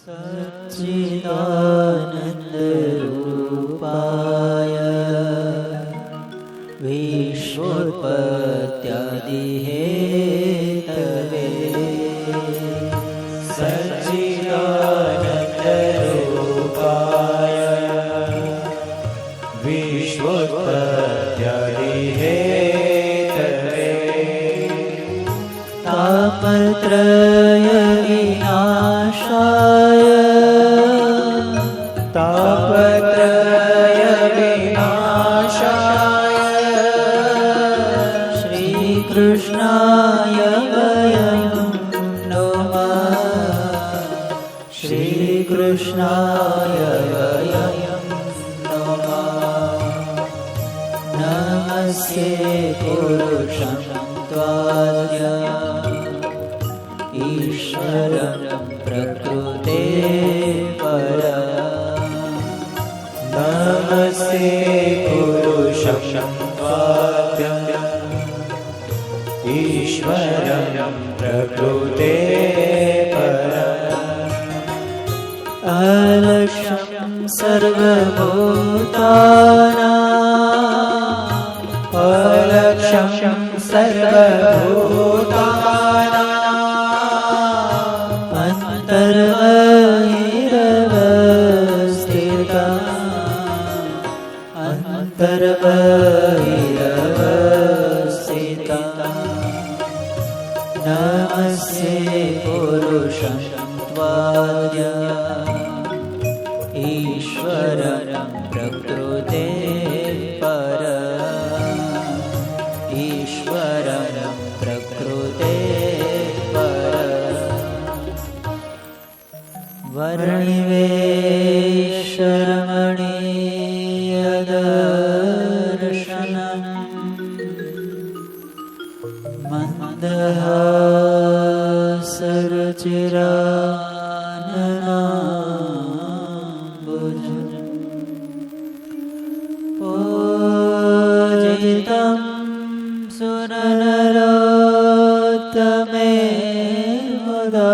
सच्चिदानन्दरूपाय विश्वोत्पत्त्यादिहेतवे सच्चिदानन्दरूपाय विश्वोत्पत्त्यादिहेतवे तापत्रय विनाशाय तापत्रय विनाशाय श्रीकृष्णाय वयं नमः श्रीकृष्णाय वयं नमः नमस्ते पुरुषं त्वाद्य ईश्वरं प्रकृते नमस्ते पुरुषं त्वाद्यम् ईश्वरं प्रकृते परम् अलक्ष्यं सर्वभूतानां अलक्ष्यं सर्वभूतानाम् अन्तर्बहिरवस्थिता नमस्ते पुरुषं त्वाद्य ईश्वरं प्रकृते ईश्वरं प्रकृते वर्णिवेशरमणीयदर्शनम् मन्दहासरुचिराननाम्बुजम् पूजितं सुरनरोत्तमेर्मुदा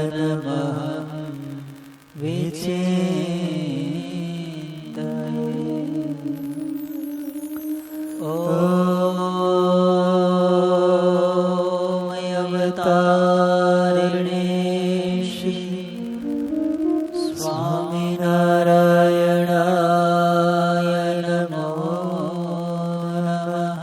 धर्मनन्दनमहं विचिन्तये अवतारिणे श्री स्वामिनारायणाय नमो नमः।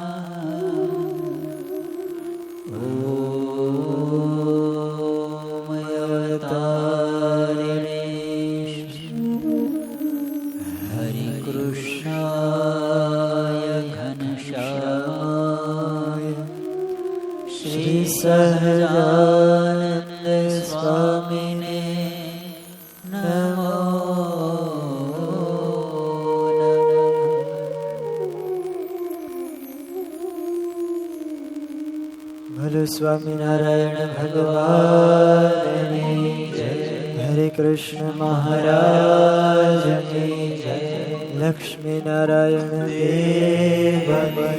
अवतारिणे हरिकृष्णाय घनश्यामाय श्री सहजानंद स्वामिने नमो नमः। भलो स्वामीनारायण भगवान जय। हरे कृष्ण महाराज की जय। लक्ष्मी नारायण देव की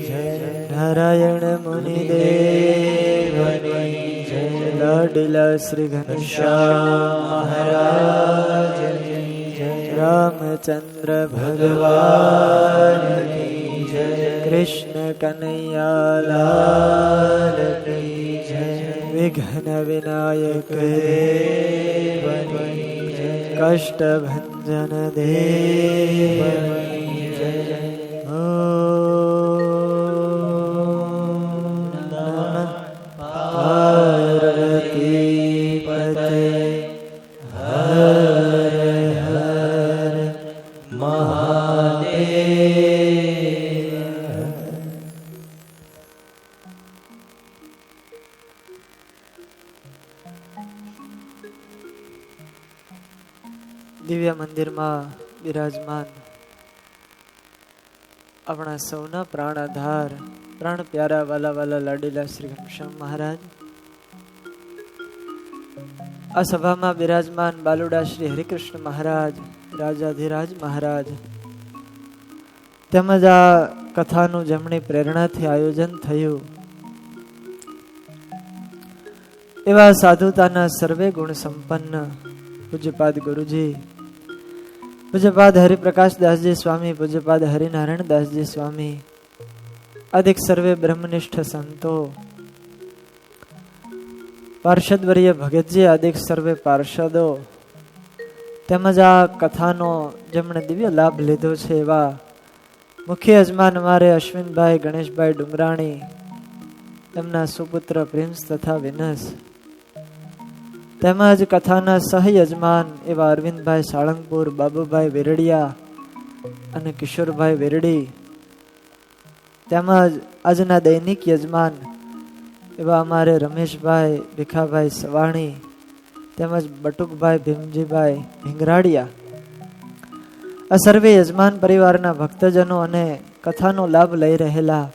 जय। नारायण मुनि देव की जय। लाडला श्री घनश्याम महाराज की जय। रामचंद्र भगवान की जय। कृष्ण कन्हैया लाल की जय। विघ्न विनायक देव की जय। कष्ट भंजन देव की जय। ओम नमः पार्वती पतये हर हर महादेव। દિવ્ય મંદિરમાં બિરાજમાન આપણા સૌના પ્રાણ આધાર પ્રાણ પ્યારા વાલા વાલા લાડીલા શ્રી ઘનશ્યામ મહારાજ, આ સભામાં બિરાજમાન બાલુડા શ્રી હરિકૃષ્ણ મહારાજ, રાજાધિરાજ મહારાજ, તેમજ આ કથાનું જેમની પ્રેરણાથી આયોજન થયું એવા સાધુતાના સર્વે ગુણ સંપન્ન પૂજ્યપાદ ગુરુજી, પૂજ્યપાદ હરિપ્રકાશ દાસજી સ્વામી, પૂજ્યપાદ હરિનારાયણ દાસજી સ્વામી, અધિક સર્વે બ્રહ્મનિષ્ઠ સંતો, પાર્ષદવર્ય ભગતજી, અધિક સર્વે પાર્ષદો, તેમજ આ કથાનો જેમણે દિવ્ય લાભ લીધો છે એવા મુખ્ય યજમાન અમારે અશ્વિનભાઈ ગણેશભાઈ ડુંગરાણી, એમના સુપુત્ર પ્રિન્સ તથા વિનસ, તેમજ કથાના સહયજમાન એવા અરવિંદભાઈ સાળંગપુર, બાબુભાઈ વેરડિયા અને કિશોરભાઈ વેરડી, તેમજ આજના દૈનિક યજમાન એવા અમારે રમેશભાઈ ભીખાભાઈ સવાણી, તેમજ બટુકભાઈ ભીમજીભાઈ ભીંગરાડિયા, આ સર્વે યજમાન પરિવારના ભક્તજનો અને કથાનો લાભ લઈ રહેલા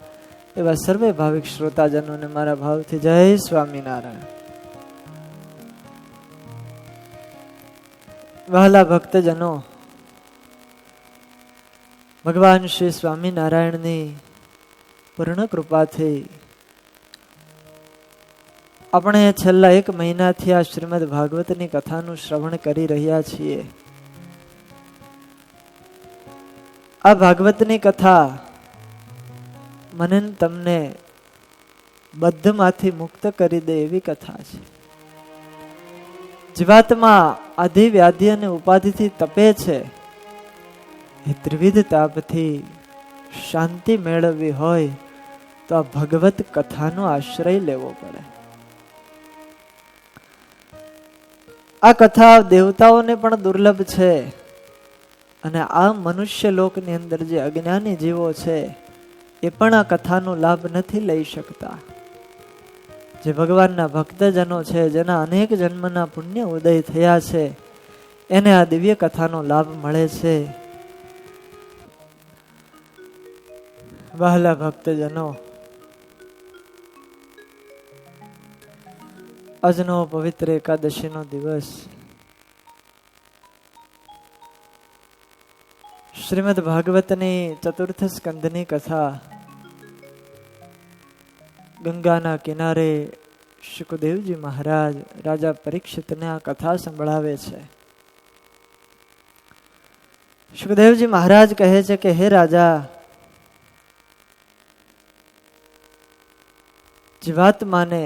એવા સર્વે ભાવિક શ્રોતાજનોને મારા ભાવથી જય સ્વામિનારાયણ. વહાલા ભક્તજનો, ભગવાન શ્રી સ્વામિનારાયણની પૂર્ણ કૃપાથી આપણે છેલ્લા 1 મહિનાથી આ શ્રીમદ ભાગવતની કથાનું શ્રવણ કરી રહ્યા છીએ. આ ભાગવતની કથા મને તમને બધમાંથી મુક્ત કરી દે એવી કથા છે. જીવાત્મા આધિ વ્યાધિ અને ઉપાધિથી તપે છે, એ ત્રિવિધ તાપથી શાંતિ મેળવવી હોય તો આ ભગવત કથાનો આશ્રય લેવો પડે. આ કથા દેવતાઓને પણ દુર્લભ છે અને આ મનુષ્ય લોકની અંદર જે અજ્ઞાની જીવો છે એ પણ આ કથાનો લાભ નથી લઈ શકતા. જે ભગવાનના ભક્તજનો છે, જેના અનેક જન્મના પુણ્ય ઉદય થયા છે, એને આ દિવ્ય કથાનો લાભ મળે છે. વહાલા ભક્તજનો, આજનો પવિત્ર એકાદશીનો દિવસ શ્રીમદ ભાગવતની ચતુર્થ સ્કંદની કથા, ગંગાના કિનારે શુકદેવજી મહારાજ રાજા પરીક્ષિતને આ કથા સંભળાવે છે. શુકદેવજી મહારાજ કહે છે કે હે રાજા, જીવાત્માને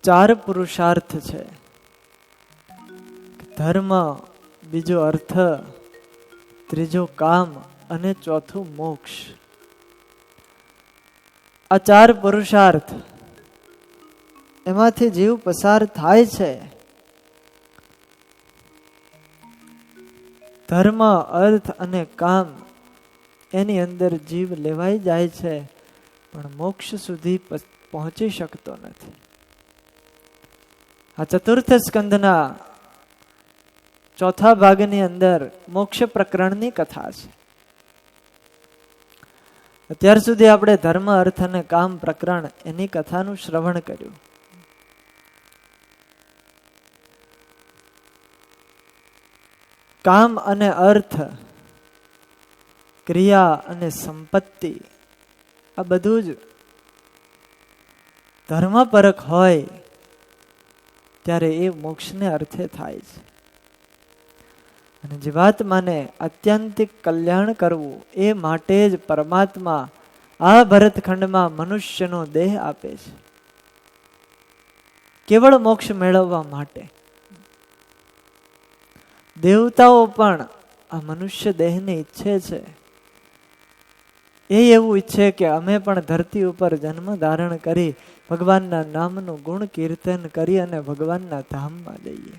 4 પુરુષાર્થ છે: ધર્મ, બીજો અર્થ, ત્રીજો કામ અને ચોથું મોક્ષ. આ 4 પુરુષાર્થ એમાંથી જીવ પસાર થાય છે. ધર્મ, અર્થ અને કામ એની અંદર જીવ લેવાઈ જાય છે, પણ મોક્ષ સુધી પહોંચી શકતો નથી. આ ચતુર્થ સ્કંદના ચોથા ભાગની અંદર મોક્ષ પ્રકરણની કથા છે. અત્યાર સુધી આપણે ધર્મ, અર્થ અને કામ પ્રકરણ એની કથાનું શ્રવણ કર્યું. કામ અને અર્થ, ક્રિયા અને સંપત્તિ, આ બધું જ ધર્મપરક હોય ત્યારે એ મોક્ષને અર્થે થાય છે. અને જીવાત્માને આત્યંતિક કલ્યાણ કરવું એ માટે જ પરમાત્મા આ ભરતખંડમાં મનુષ્યનો દેહ આપે છે, કેવળ મોક્ષ મેળવવા માટે. દેવતાઓ પણ આ મનુષ્ય દેહને ઈચ્છે છે. એ એવું ઈચ્છે કે અમે પણ ધરતી ઉપર જન્મ ધારણ કરી ભગવાનના નામનું ગુણ કીર્તન કરી અને ભગવાનના ધામમાં જઈએ.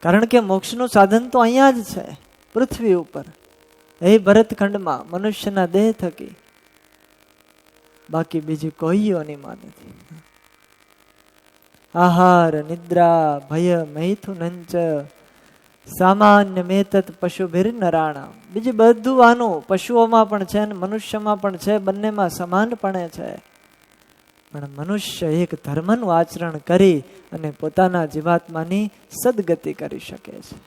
કારણ કે મોક્ષનું સાધન તો અહીંયા જ છે, પૃથ્વી ઉપર, એ ભરતખંડમાં મનુષ્યના દેહ થકી. બાકી બીજી કોઈ યોનિમાં નથી. આહાર, નિદ્રા, ભય, મૈથુનંચ સામાન્ય મેતત પશુભિર નરાણામ. બીજી બધું આનું પશુઓમાં પણ છે અને મનુષ્યમાં પણ છે, બંનેમાં સમાનપણે છે. પણ મનુષ્ય એક ધર્મનું આચરણ કરી અને પોતાના જીવાત્માની સદગતિ કરી શકે છે,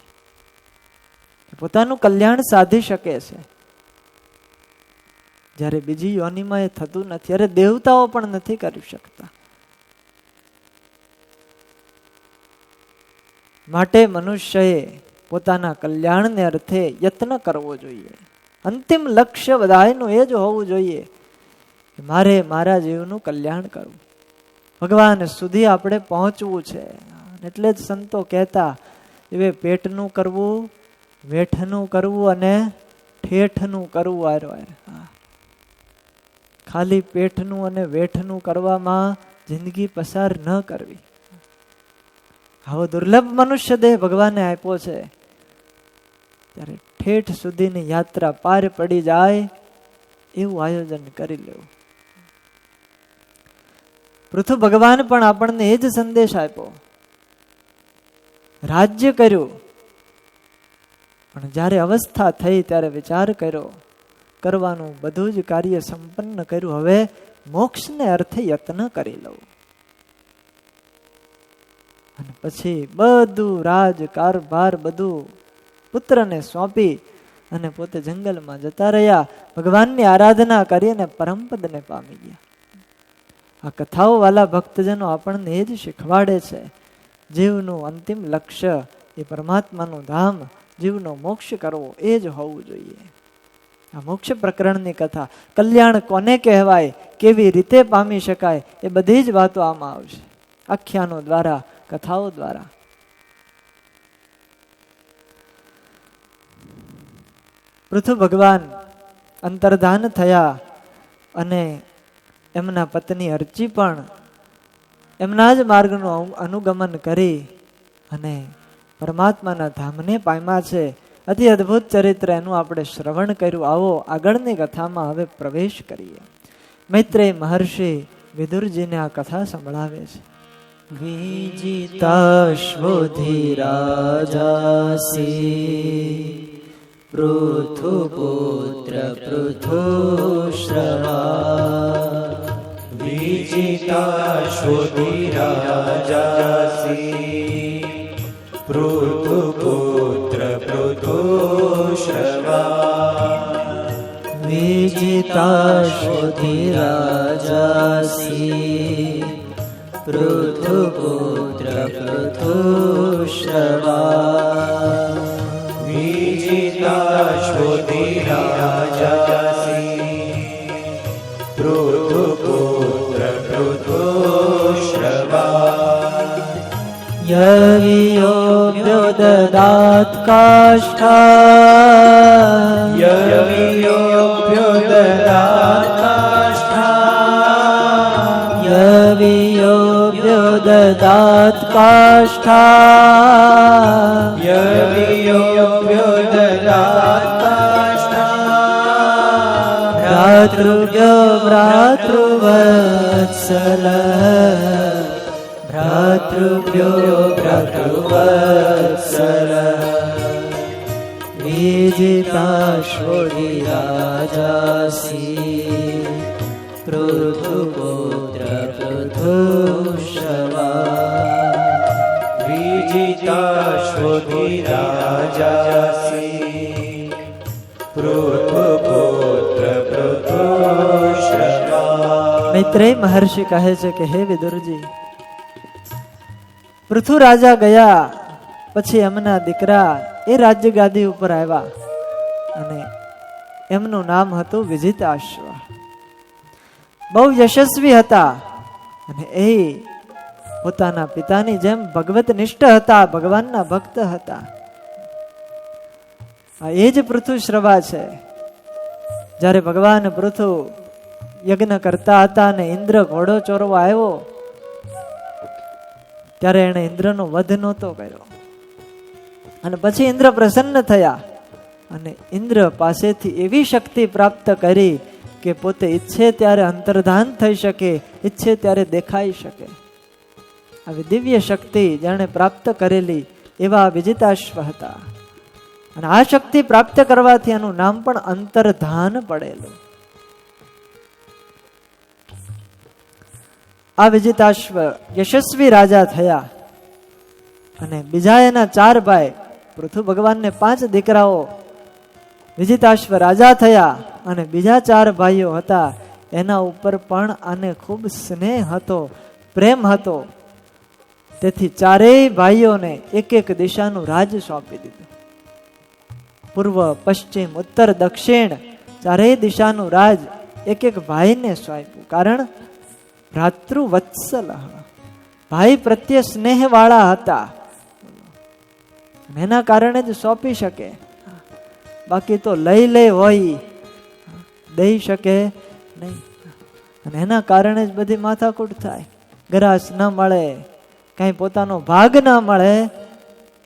પોતાનું કલ્યાણ સાધી શકે છે. જ્યારે બીજી યોનિમાં એ થતું નથી. અરે દેવતાઓ પણ નથી કરી શકતા. માટે મનુષ્યએ પોતાના કલ્યાણને અર્થે યત્ન કરવો જોઈએ. અંતિમ લક્ષ્ય બધાયનું એ જ હોવું જોઈએ કે મારે મારા જીવનું કલ્યાણ કરવું, ભગવાન સુધી આપણે પહોંચવું છે. એટલે જ સંતો કહેતા હવે પેટનું કરવું, વેઠનું કરવું અને ઠેઠનું કરવું. ખાલી પેટનું અને વેઠનું કરવામાં જિંદગી પસાર ન કરવી. આવો દુર્લભ મનુષ્ય દેહ ભગવાને આપ્યો છે, ત્યારે ઠેઠ સુધીની યાત્રા પાર પડી જાય એવું આયોજન કરી લેવું. પૃથુ ભગવાન પણ આપણને એ જ સંદેશ આપ્યો. રાજ્ય કર્યું, પણ જ્યારે અવસ્થા થઈ ત્યારે વિચાર કર્યો, કરવાનું બધું જ કાર્ય સંપન્ન કર્યું, હવે મોક્ષને અર્થે યત્ન કરી લઉં. અને પછી બધું રાજ કારભાર બધું પુત્રને સોંપી અને પોતે જંગલમાં જતા રહ્યા. ભગવાનની આરાધના કરીને પરમપદને પામી ગયા. આ કથાઓ વાલા ભક્તજનો આપણને એ જ શીખવાડે છે, જીવનું અંતિમ લક્ષ્ય એ પરમાત્માનું ધામ, જીવનો મોક્ષ કરવો એ જ હોવું જોઈએ. આ મોક્ષ પ્રકરણની કથા, કલ્યાણ કોને કહેવાય, કેવી રીતે પામી શકાય, એ બધી જ વાતો આમાં આવશે, આખ્યાનો દ્વારા, કથાઓ દ્વારા. પૃથુ ભગવાન અંતર્ધાન થયા અને એમના પત્ની અર્ચી પણ એમના જ માર્ગનું અનુગમન કરી અને પરમાત્માના ધામને પામ્યા છે. અતિ અદ્ભુત ચરિત્ર એનું આપણે શ્રવણ કર્યું. આવો આગળની કથામાં હવે પ્રવેશ કરીએ. મૈત્રેય મહર્ષિ વિદુરજીને આ કથા સંભળાવે છે. વિજિતાશ્વધિરાજાસી પૃથુપુત્ર પૃથુશ્રવા. વિજિતાશ્વધિરાજાસી પૃથુપુત્ર પૃથુશ્રવા. વિજિતાશ્વધિરાજાસી પૃથુપુત્ર પૃથુશ્રવા. વિજિતાશ્વધિરાજાસી પૃથુપુત્ર પૃથુશ્રવા. યવિયોગ્યો દદાત કાષ્ઠા. યવિયોગ્યો દદાત કાષ્ઠા. યવિયોગ્યો દદાત કાષ્ઠા. યવિયોગ્યો દદાત કાષ્ઠા. ભ્રાતૃવ્યો ભ્રાતૃવત્સલ. ભ્રાતૃવ્યો ભ્રાતૃવત્સલ. વિજિતાશ્વધિરાજાસી પૃથુપુત્ર પૃથુશ્રવા. વિજિતાશ્વધિરાજાસી પૃથુપુત્ર પૃથુશ્રવા. મૈત્રેય મહર્ષિ કહે છે કે હે વિદુરજી, પૃથુ રાજા ગયા પછી એમના દીકરા એ રાજ્ય ગાદી ઉપર આવ્યા અને એમનું નામ હતું વિજિતાશ્વ. બહુ યશસ્વી હતા અને એ પોતાના પિતાની જેમ ભગવત નિષ્ઠ હતા, ભગવાનના ભક્ત હતા. એ જ પૃથુશ્રવા છે. જ્યારે ભગવાન પૃથુ યજ્ઞ કરતા હતા અને ઇન્દ્ર ઘોડો ચોરવા આવ્યો ત્યારે એને ઇન્દ્રનો વધ નહોતો કર્યો. અને પછી ઇન્દ્ર પ્રસન્ન થયા અને ઇન્દ્ર પાસેથી એવી શક્તિ પ્રાપ્ત કરી કે પોતે ઈચ્છે ત્યારે અંતર્ધાન થઈ શકે, ઈચ્છે ત્યારે દેખાઈ શકે. આવી દિવ્ય શક્તિ જેણે પ્રાપ્ત કરેલી એવા વિજિતાશ્વ હતા. અને આ શક્તિ પ્રાપ્ત કરવાથી એનું નામ પણ અંતર્ધાન પડેલું. આ વિજિતાશ્વ યશસ્વી રાજા થયા અને બીજા એના 4 ભાઈ, પૃથુ ભગવાનને 5 દીકરાઓ. વિજિતાશ્વ રાજા થયા અને બીજા 4 ભાઈઓ હતા એના ઉપર પણ આને ખૂબ સ્નેહ હતો, પ્રેમ હતો. તેથી ચારેય ભાઈઓને એક એક દિશાનું રાજ સોંપી દીધું. પૂર્વ, પશ્ચિમ, ઉત્તર, દક્ષિણ ચારેય દિશાનું રાજ એક એક ભાઈને સોંપ્યું. કારણ ભ્રાતૃવત્સલ, ભાઈ પ્રત્યે સ્નેહ વાળા હતા. એના કારણે જ સોંપી શકે. બાકી તો લઈ હોય, દઈ શકે નહીં. અને એના કારણે જ બધી માથાકૂટ થાય. ગ્રાસ ન મળે, કઈ પોતાનો ભાગ ન મળે,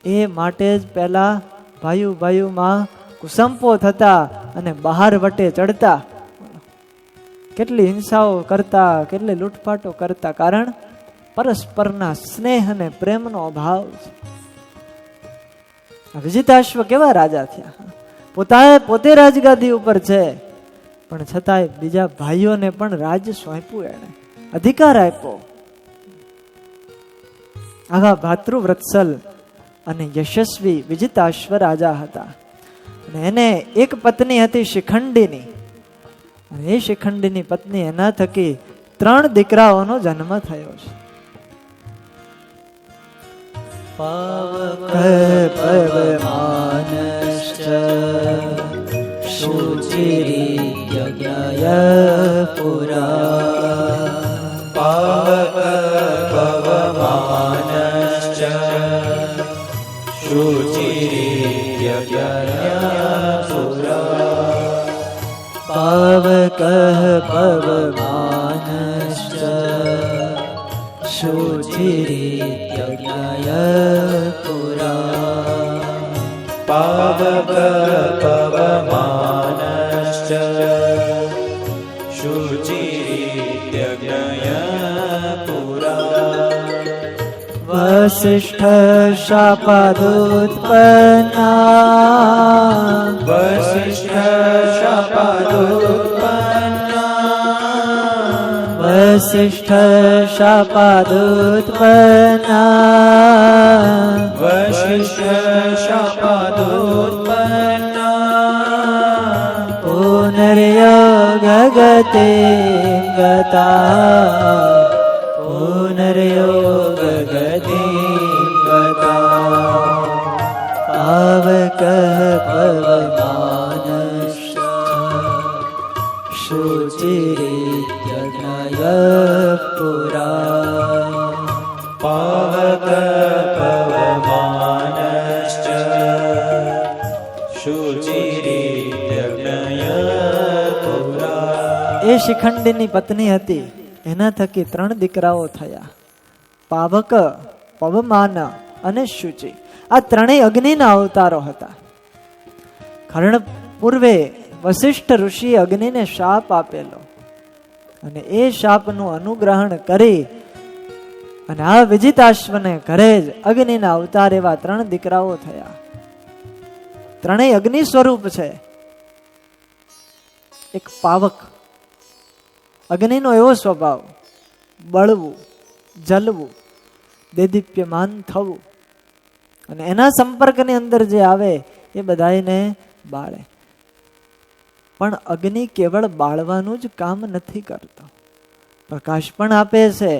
એ માટે જ પહેલા ભાઈઓમાં કુસંપો થતા અને બહાર વટે ચડતા. કેટલી હિંસાઓ કરતા, કેટલી લૂંટફાટો કરતા. કારણ પરસ્પરના સ્નેહ અને પ્રેમનો અભાવ છે. વિજિતાશ્વ કેવા રાજા થયા, પોતે રાજગાદી ઉપર છે, પણ છતાંય બીજા ભાઈઓને પણ રાજ સોંપ્યું, એને અધિકાર આપ્યો. આવા ભાતૃવત્સલ અને યશસ્વી વિજિતાશ્વ રાજા હતા. અને એને એક પત્ની હતી શિખંડીની. અને એ શિખંડીની પત્ની, એના થકી 3 દીકરાઓનો જન્મ થયો છે. પાવક પવમાનશ્ચ શુચિર્યજ્ઞય પુરા. પાવક પવમાનશ્ચ શુચિર્યજ્ઞય પુરા. પાવક પવમાનશ્ચ શુચિર્યજ્ઞય પુરા. પાવક પવમાનશ્ચ શુચિર્યજ્ઞય પુરા. વસિષ્ઠ શાપાદુત્પન્ના. વસિષ્ઠ શાપાદુત્પન્ના. વસિષ્ઠ શાપાદુત્પન્ના. વસિષ્ઠ શાપાદુત્પન્ના. પુનર્યોગ ગતે ગતા. પુનર્યોગ ગતે ગતા. પાવક પવમાનશ્ચ શુચિર્યજ્ઞય પુરા. પાવક પવમાનશ્ચ શુચિર્યજ્ઞય પુરા. એ શિખંડીની પત્ની હતી, એના થકી 3 દીકરાઓ થયા. પાવક, પવમાન અને શુચિ. આ 3 અગ્નિના અવતારો હતા. કારણ પૂર્વે વસિષ્ઠ ઋષિએ અગ્નિને શાપ આપેલો, અને એ શાપનું અનુગ્રહણ કરી અને આ વિજિતાશ્વને ઘરે જ અગ્નિના અવતાર એવા 3 દીકરાઓ થયા. 3 અગ્નિ સ્વરૂપ છે. એક પાવક, અગ્નિનો એવો સ્વભાવ, બળવું, જલવું, દેદીપ્યમાન થવું, અને એના સંપર્કની અંદર જે આવે એ બધાને બાળે. પણ અગ્નિ કેવળ બાળવાનું જ કામ નથી કરતો, પ્રકાશ પણ આપે છે,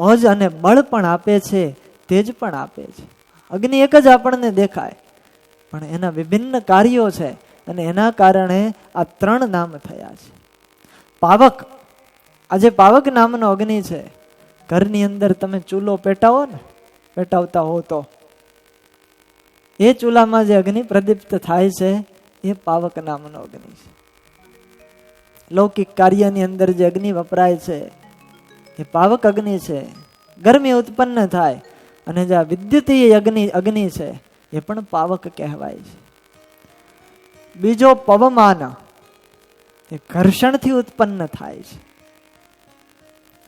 ઓજ અને બળ પણ આપે છે, તેજ પણ આપે છે. અગ્નિ એક જ આપણને દેખાય, પણ એના વિભિન્ન કાર્યો છે, અને એના કારણે આ 3 નામ થયા છે. પાવક, આજે પાવક નામનો અગ્નિ છે. ઘરની અંદર તમે ચૂલો પેટાવો ને, પેટાવતા હો તો એ ચૂલામાં જે અગ્નિ પ્રદીપ્ત થાય છે એ પાવક નામનો અગ્નિ છે. લૌકિક કાર્યની અંદર જે અગ્નિ વપરાય છે એ પાવક અગ્નિ છે. ગરમી ઉત્પન્ન થાય, અને જે આ વિદ્યુતીય અગ્નિ છે એ પણ પાવક કહેવાય છે. બીજો પવમાન, એ ઘર્ષણથી ઉત્પન્ન થાય છે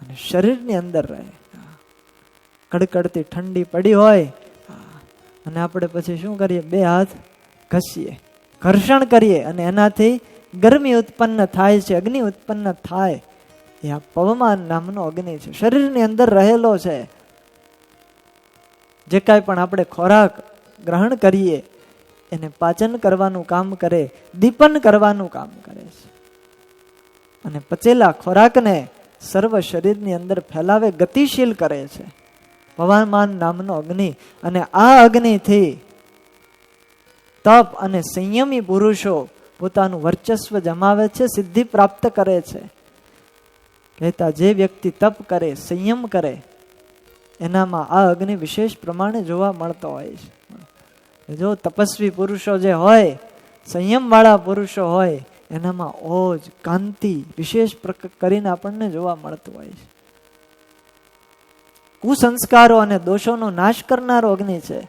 અને શરીરની અંદર રહે. કડકડતી ઠંડી પડી હોય અને આપણે પછી શું કરીએ, 2 હાથ ઘસીએ, ઘર્ષણ કરીએ, અને એનાથી ગરમી ઉત્પન્ન થાય છે, અગ્નિ ઉત્પન્ન થાય. એ આ પવમાન નામનો અગ્નિ છે, શરીરની અંદર રહેલો છે. જે કાંઈ પણ આપણે ખોરાક ગ્રહણ કરીએ એને પાચન કરવાનું કામ કરે, દીપન કરવાનું કામ કરે છે, અને પચેલા ખોરાકને સર્વ શરીરની અંદર ફેલાવે, ગતિશીલ કરે છે. પવમાન નામનો અગ્નિ. અને આ અગ્નિથી તપ અને સંયમી પુરુષો પોતાનું વર્ચસ્વ જમાવે છે, સિદ્ધિ પ્રાપ્ત કરે છે. કહેતા જે વ્યક્તિ તપ કરે, સંયમ કરે, એનામાં આ અગ્નિ વિશેષ પ્રમાણે જોવા મળતો હોય છે. જો તપસ્વી પુરુષો જે હોય, સંયમ વાળા પુરુષો હોય, એનામાં ઓજ, કાંતિ વિશેષ કરીને આપણને જોવા મળતું હોય છે. કુસંસ્કારો અને દોષોનો નાશ કરનારો અગ્નિ છે.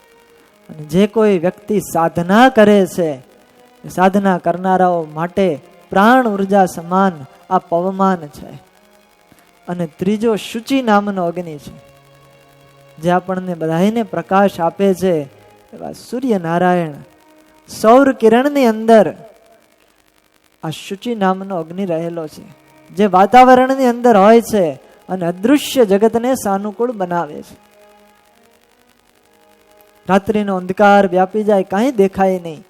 અને જે કોઈ વ્યક્તિ સાધના કરે છે, સાધના કરનારાઓ માટે પ્રાણ ઉર્જા સમાન આ પવમાન છે. અને ત્રીજો શુચિ નામનો અગ્નિ છે, જે આપણને બધાને પ્રકાશ આપે છે. એવા સૂર્યનારાયણ સૌર કિરણની અંદર આ શુચિ નામનો અગ્નિ રહેલો છે, જે વાતાવરણની અંદર હોય છે અને અદૃશ્ય જગતને સાનુકૂળ બનાવે છે. રાત્રિનો અંધકાર વ્યાપી જાય, કાંઈ દેખાય નહીં.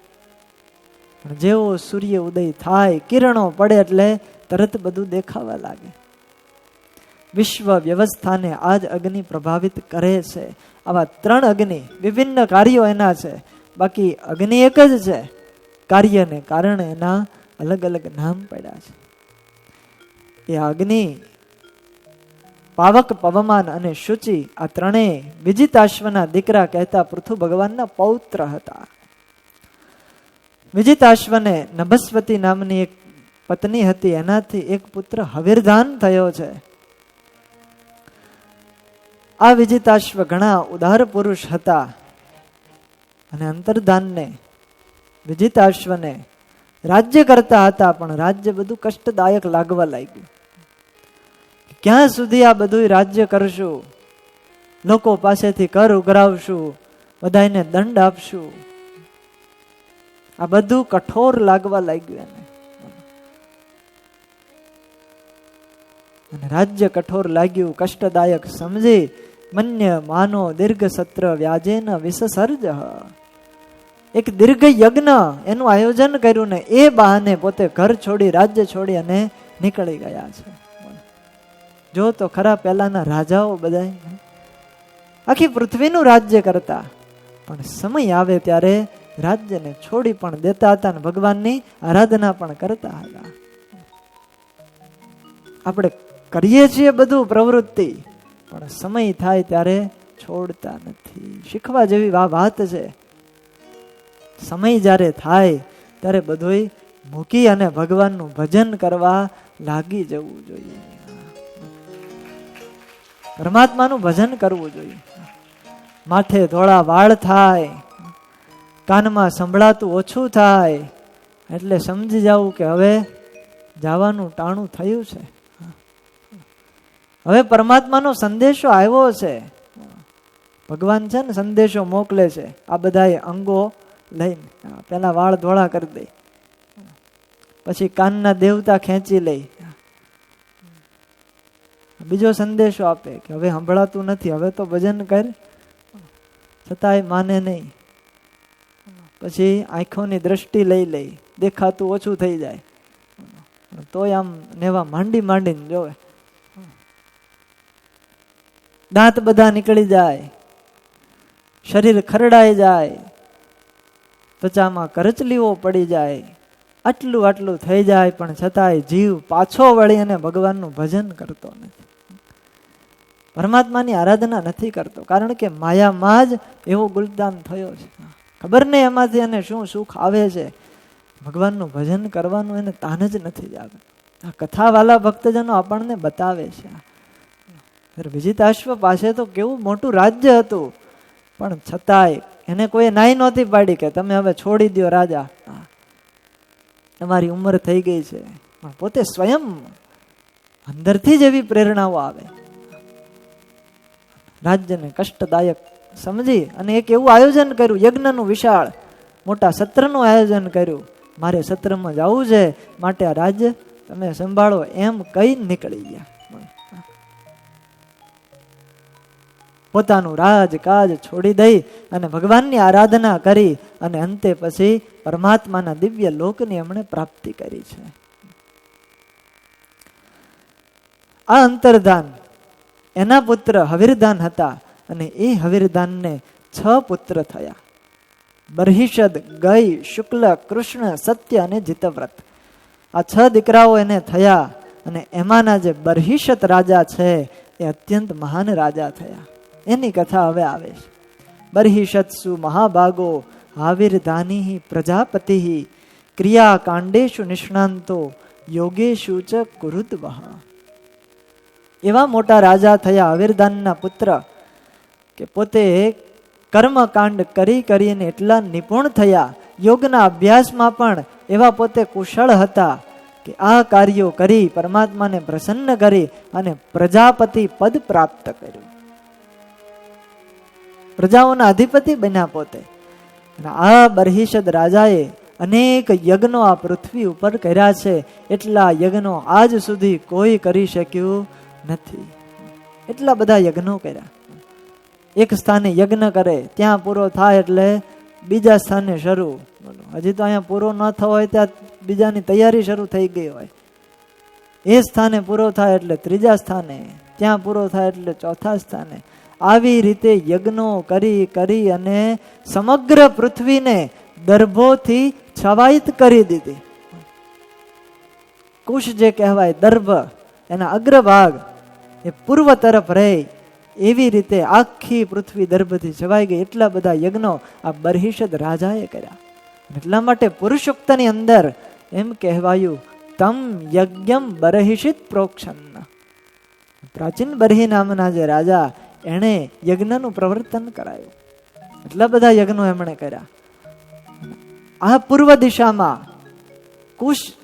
જેવો સૂર્ય ઉદય થાય, કિરણો પડે એટલે તરત બધું દેખાવા લાગે. વિશ્વ વ્યવસ્થાને આજ અગ્નિ પ્રભાવિત કરે છે. આવા 3 અગ્નિ, વિભિન્ન કાર્યો એના છે, બાકી અગ્નિ એક જ છે. કાર્યને કારણે એના અલગ અલગ નામ પડ્યા છે. એ અગ્નિ, પાવક, પવમાન અને શુચિ, આ ત્રણેય વિજિતાશ્વના દીકરા કહેતા પૃથુ ભગવાનના પૌત્ર હતા. વિજિતાશ્વને નભસ્વતી નામની એક પત્ની હતી, એનાથી એક પુત્ર હવિર્ધાન થયો છે. આ વિજિતાશ્વ ઘણા ઉદાર પુરુષ હતા અને અંતર્ધાનને, વિજિતાશ્વને રાજ્ય કરતા હતા, પણ રાજ્ય બધું કષ્ટદાયક લાગવા લાગ્યું. ક્યાં સુધી આ બધું રાજ્ય કરશું, લોકો પાસેથી કર ઉઘરાવશું, બધાને દંડ આપશું, આ બધું કઠોર લાગવા લાગ્યું એને. અને રાજ્ય કઠોર લાગ્યું, કષ્ટદાયક સમજી મન્ય માનો દીર્ઘ સત્ર વ્યાજેન વિસસર્જ. એક દીર્ઘ યજ્ઞ એનું આયોજન કર્યું ને એ બહાને પોતે ઘર છોડી, રાજ્ય છોડી અને નીકળી ગયા છે. જો તો ખરા પહેલાના રાજાઓ બધા આખી પૃથ્વીનું રાજ્ય કરતા, પણ સમય આવે ત્યારે રાજ્યને છોડી પણ દેતા હતા અને ભગવાનની આરાધના પણ કરતા હતા. આપણે કરીએ છીએ બધું પ્રવૃત્તિ, પણ સમય થાય ત્યારે છોડતા નથી. શીખવા જેવી વાત છે. સમય જ્યારે થાય ત્યારે બધું મૂકી અને ભગવાનનું ભજન કરવા લાગી જવું જોઈએ. પરમાત્માનું ભજન કરવું જોઈએ. માથે ધોળા વાળ થાય, કાનમાં સંભળાતું ઓછું થાય, એટલે સમજી જવું કે હવે જવાનું ટાણું થયું છે. હવે પરમાત્માનો સંદેશો આવ્યો છે. ભગવાન છે ને સંદેશો મોકલે છે, આ બધા અંગો લઈને. પેલા વાળ ધોળા કરી દે, પછી કાનના દેવતા ખેંચી લે, બીજો સંદેશો આપે કે હવે સંભળાતું નથી, હવે તો ભજન કર. છતાંય માને નહીં. પછી આંખોની દ્રષ્ટિ લઈ લે, દેખાતું ઓછું થઈ જાય, તોય આમ નેવા માંડીને જોવે. દાંત બધા નીકળી જાય, શરીર ખરડાઈ જાય, ત્વચામાં કરચલીઓ પડી જાય, આટલું થઈ જાય, પણ છતાંય જીવ પાછો વળી અને ભગવાનનું ભજન કરતો નથી, પરમાત્માની આરાધના નથી કરતો. કારણ કે માયામાં જ એવો ગુલદાન થયો છે. ખબર નહીં એમાંથી એને શું સુખ આવે છે, ભગવાનનું ભજન કરવાનું એને તાન જ નથી જ આવે. આ કથાવાલા ભક્તજનો આપણને બતાવે છે. વિજિતાશ્વ પાસે તો કેવું મોટું રાજ્ય હતું, પણ છતાંય એને કોઈ નાઈ નહોતી પાડી કે તમે હવે છોડી દો રાજા, તમારી ઉંમર થઈ ગઈ છે. પણ પોતે સ્વયં અંદરથી જ એવી પ્રેરણાઓ આવે, રાજ્યને કષ્ટદાયક સમજી અને એક એવું આયોજન કર્યું, યજ્ઞનું વિશાળ મોટા સત્રનું આયોજન કર્યું. મારે સત્રમાં જવું છે, માટે આ રાજ્ય તમે સંભાળો, એમ કઈ નીકળી ગયા. પોતાનું રાજકાજ છોડી દઈ અને ભગવાનની આરાધના કરી અને અંતે પછી પરમાત્માના દિવ્ય લોકની એમણે પ્રાપ્તિ કરી છે. આ અંતર્ધાન એના પુત્ર હવિર્ધાન હતા. અને એ હવીરદાનને 6 પુત્ર થયા. બર્હિષદ, ગય, શુક્લ, કૃષ્ણ, સત્ય અને જીતવ્રત. આ 6 દીકરાઓ એને થયા. અને એમાંના જે બર્હિષદ રાજા છે એ અત્યંત મહાન રાજા થયા. એની કથા હવે આવે છે. બર્હિષત્સુ મહાભાગો હાવિર્ધાની પ્રજાપતિ ક્રિયા કાંડેશુ નિષ્ણાંતો યોગેશુ ચ કુરુદ્વહ. એવા મોટા રાજા થયા હવીરદાનના પુત્ર કે પોતે કર્મકાંડ કરીને એટલા નિપુણ થયા. યોગના અભ્યાસમાં પણ એવા પોતે કુશળ હતા કે આ કાર્યો કરી પરમાત્માને પ્રસન્ન કરી અને પ્રજાપતિ પદ પ્રાપ્ત કર્યું. પ્રજાઓના અધિપતિ બન્યા પોતે. આ બર્હિષદ રાજાએ અનેક યજ્ઞો આ પૃથ્વી ઉપર કર્યા છે. એટલા યજ્ઞો આજ સુધી કોઈ કરી શક્યું નથી. એટલા બધા યજ્ઞો કર્યા. એક સ્થાને યજ્ઞ કરે, ત્યાં પૂરો થાય એટલે બીજા સ્થાને શરૂ. હજી તો અહીંયા પૂરો ન થયો હોય ત્યાં બીજાની તૈયારી શરૂ થઈ ગઈ હોય. એ સ્થાને પૂરો થાય એટલે ત્રીજા સ્થાને, ત્યાં પૂરો થાય એટલે ચોથા સ્થાને. આવી રીતે યજ્ઞો કરી અને સમગ્ર પૃથ્વીને દર્ભોથી છવાયિત કરી દીધી. કુશ જે કહેવાય દર્ભ, એના અગ્રભાગ એ પૂર્વ તરફ રહે એવી રીતે આખી પૃથ્વી દર્ભથી છવાઈ ગઈ. એટલા બધા યજ્ઞો આ બર્હિષદ રાજાએ કર્યા. એટલા માટે પુરુષોક્તની અંદર એમ કહેવાયું તમ યજ્ઞમ બર્હિષિત પ્રોક્ષન. પ્રાચીન બર્હિ નામના જે રાજા એણે યજ્ઞનું પ્રવર્તન કરાયું. એટલા બધા યજ્ઞો એમણે કર્યા. આ પૂર્વ દિશામાં કુશ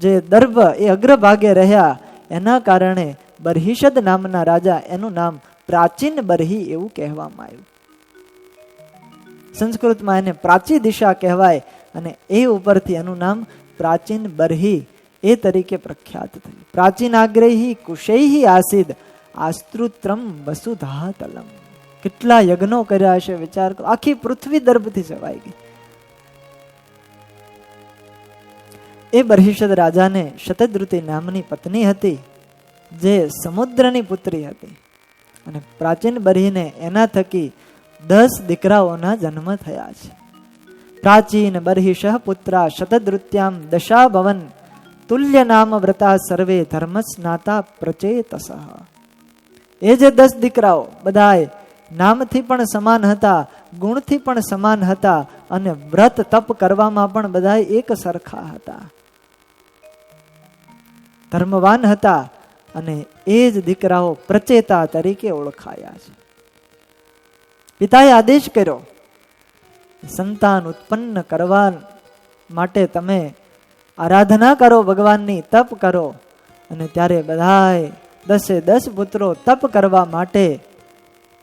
જે દર્ભ એ અગ્રભાગે રહ્યા. એના કારણે બર્હિષદ નામના રાજા, એનું નામ પ્રાચીન બર્હિ એવું કહેવામાં આવ્યું. સંસ્કૃતમાં એને પ્રાચી દિશા કહેવાય અને એ ઉપરથી એનું નામ પ્રાચીન બર્હિ એ તરીકે પ્રખ્યાત થયું. પ્રાચીન આગ્રહી કુશૈહી આસિદ આસ્ત્રુત્રમ વસુધાતલમ. કેટલા યજ્ઞો કર્યા હશે વિચાર કરો. આખી પૃથ્વી દર્ભથી છવાઈ ગઈ. એ બર્હિષદ રાજાને શતદ્રુતિ નામની પત્ની હતી જે સમુદ્રની પુત્રી હતી. અને પ્રાચીન બર્હિને એના થકી 10 દીકરાઓના જન્મ થયા છે. પ્રાચીન બર્હિષ પુત્રા શતદ્રુત્યામ દશા ભવન તુલ્ય નામ વ્રતા સર્વે ધર્મ સ્નાતા પ્રચેતસ. એ જે 10 દીકરાઓ બધાય નામથી પણ સમાન હતા, ગુણથી પણ સમાન હતા અને વ્રત તપ કરવામાં પણ બધાય એક સરખા હતા, ધર્મવાન હતા. અને એ જ દીકરાઓ પ્રચેતા તરીકે ઓળખાયા છે. પિતાએ આદેશ કર્યો સંતાન ઉત્પન્ન કરવા માટે તમે આરાધના કરો, ભગવાનની તપ કરો. અને ત્યારે બધાય 10 પુત્રો તપ કરવા માટે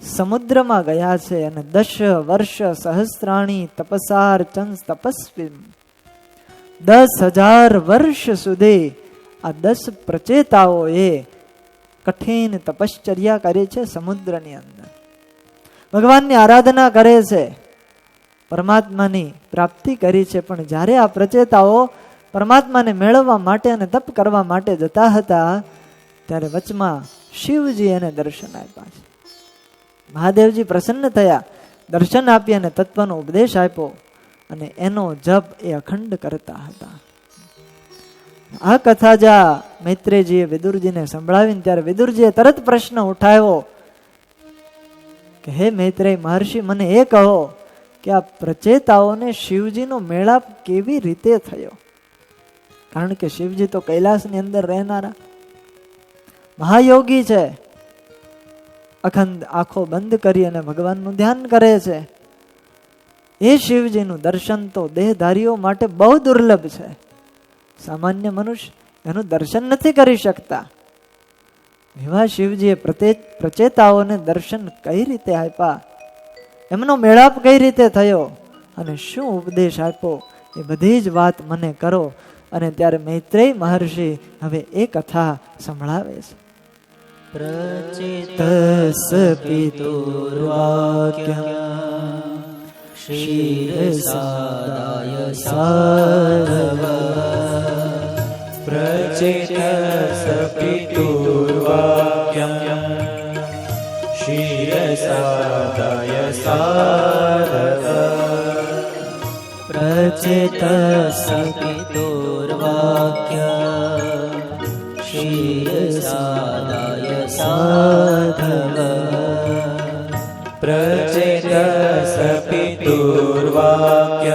સમુદ્રમાં ગયા છે. અને 10 વર્ષ સહસ્ત્રાણી તપસાર ચંસ તપસ્વી. 10,000 વર્ષ સુધી આ 10 પ્રચેતાઓ એ કઠિન તપશ્ચર્યા કરે છે સમુદ્રની અંદર. ભગવાનની આરાધના કરે છે, પરમાત્માની પ્રાપ્તિ કરી છે. પણ જ્યારે આ પ્રચેતાઓ પરમાત્માને મેળવવા માટે અને તપ કરવા માટે જતા હતા ત્યારે વચમાં શિવજી એને દર્શન આપ્યા છે. મહાદેવજી પ્રસન્ન થયા, દર્શન આપી અને તત્વનો ઉપદેશ આપ્યો અને એનો જપ એ અખંડ કરતા હતા. આ કથા જ્યાં મૈત્રેયજીએ વિદુરજીને સંભળાવીને ત્યારે વિદુરજીએ તરત પ્રશ્ન ઉઠાવ્યો કે હે મૈત્રેય મહર્ષિ, મને એ કહો કે આ પ્રચેતાઓને શિવજીનો મેળાપ કેવી રીતે થયો? કારણ કે શિવજી તો કૈલાસની અંદર રહેનારા મહાયોગી છે. અખંડ આંખો બંધ કરી અને ભગવાનનું ધ્યાન કરે છે. એ શિવજીનું દર્શન તો દેહધારીઓ માટે બહુ દુર્લભ છે. સામાન્ય મનુષ્ય એનું દર્શન નથી કરી શકતા. એવા શિવજીએ પ્રચેતાઓને દર્શન કઈ રીતે આપ્યા, એમનો મેળાપ કઈ રીતે થયો અને શું ઉપદેશ આપ્યો, એ બધી જ વાત મને કરો. અને ત્યારે મૈત્રેય મહર્ષિ હવે એ કથા સંભળાવે છે. પ્રચેતસ પિતુર્વાક્યમ ક્ષીરસાદાય સાધવ. પ્રચેતસ પિતુર્વાક્યમ ક્ષીરસાદાય क्षीरसादाय साधव प्रचेत सपितुर्वाक्य क्षीरसादाय साधव प्रचेतस पितुर्वाक्य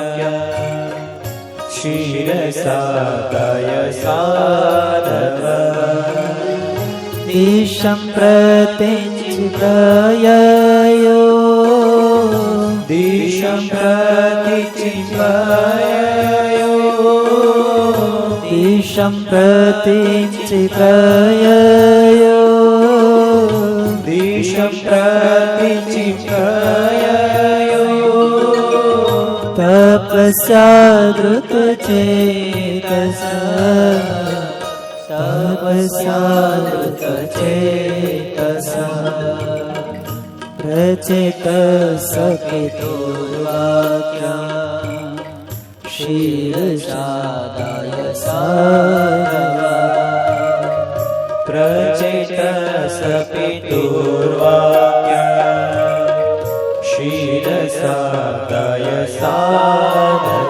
क्षीरसादाय साधव दिशं प्रतिचिन्तययो दिशं प्रतिचिन्तययो दिशं प्रतिचिन्तययो दिशं प्रतिचिन्तययो तपस्यादृतचेतसा तपस्यादृतचेतसा प्रचेतस पितुर्वाक्यं क्षीरसादाय साधव प्रचेतस पितुर्वाक्य क्षीरसादाय साधव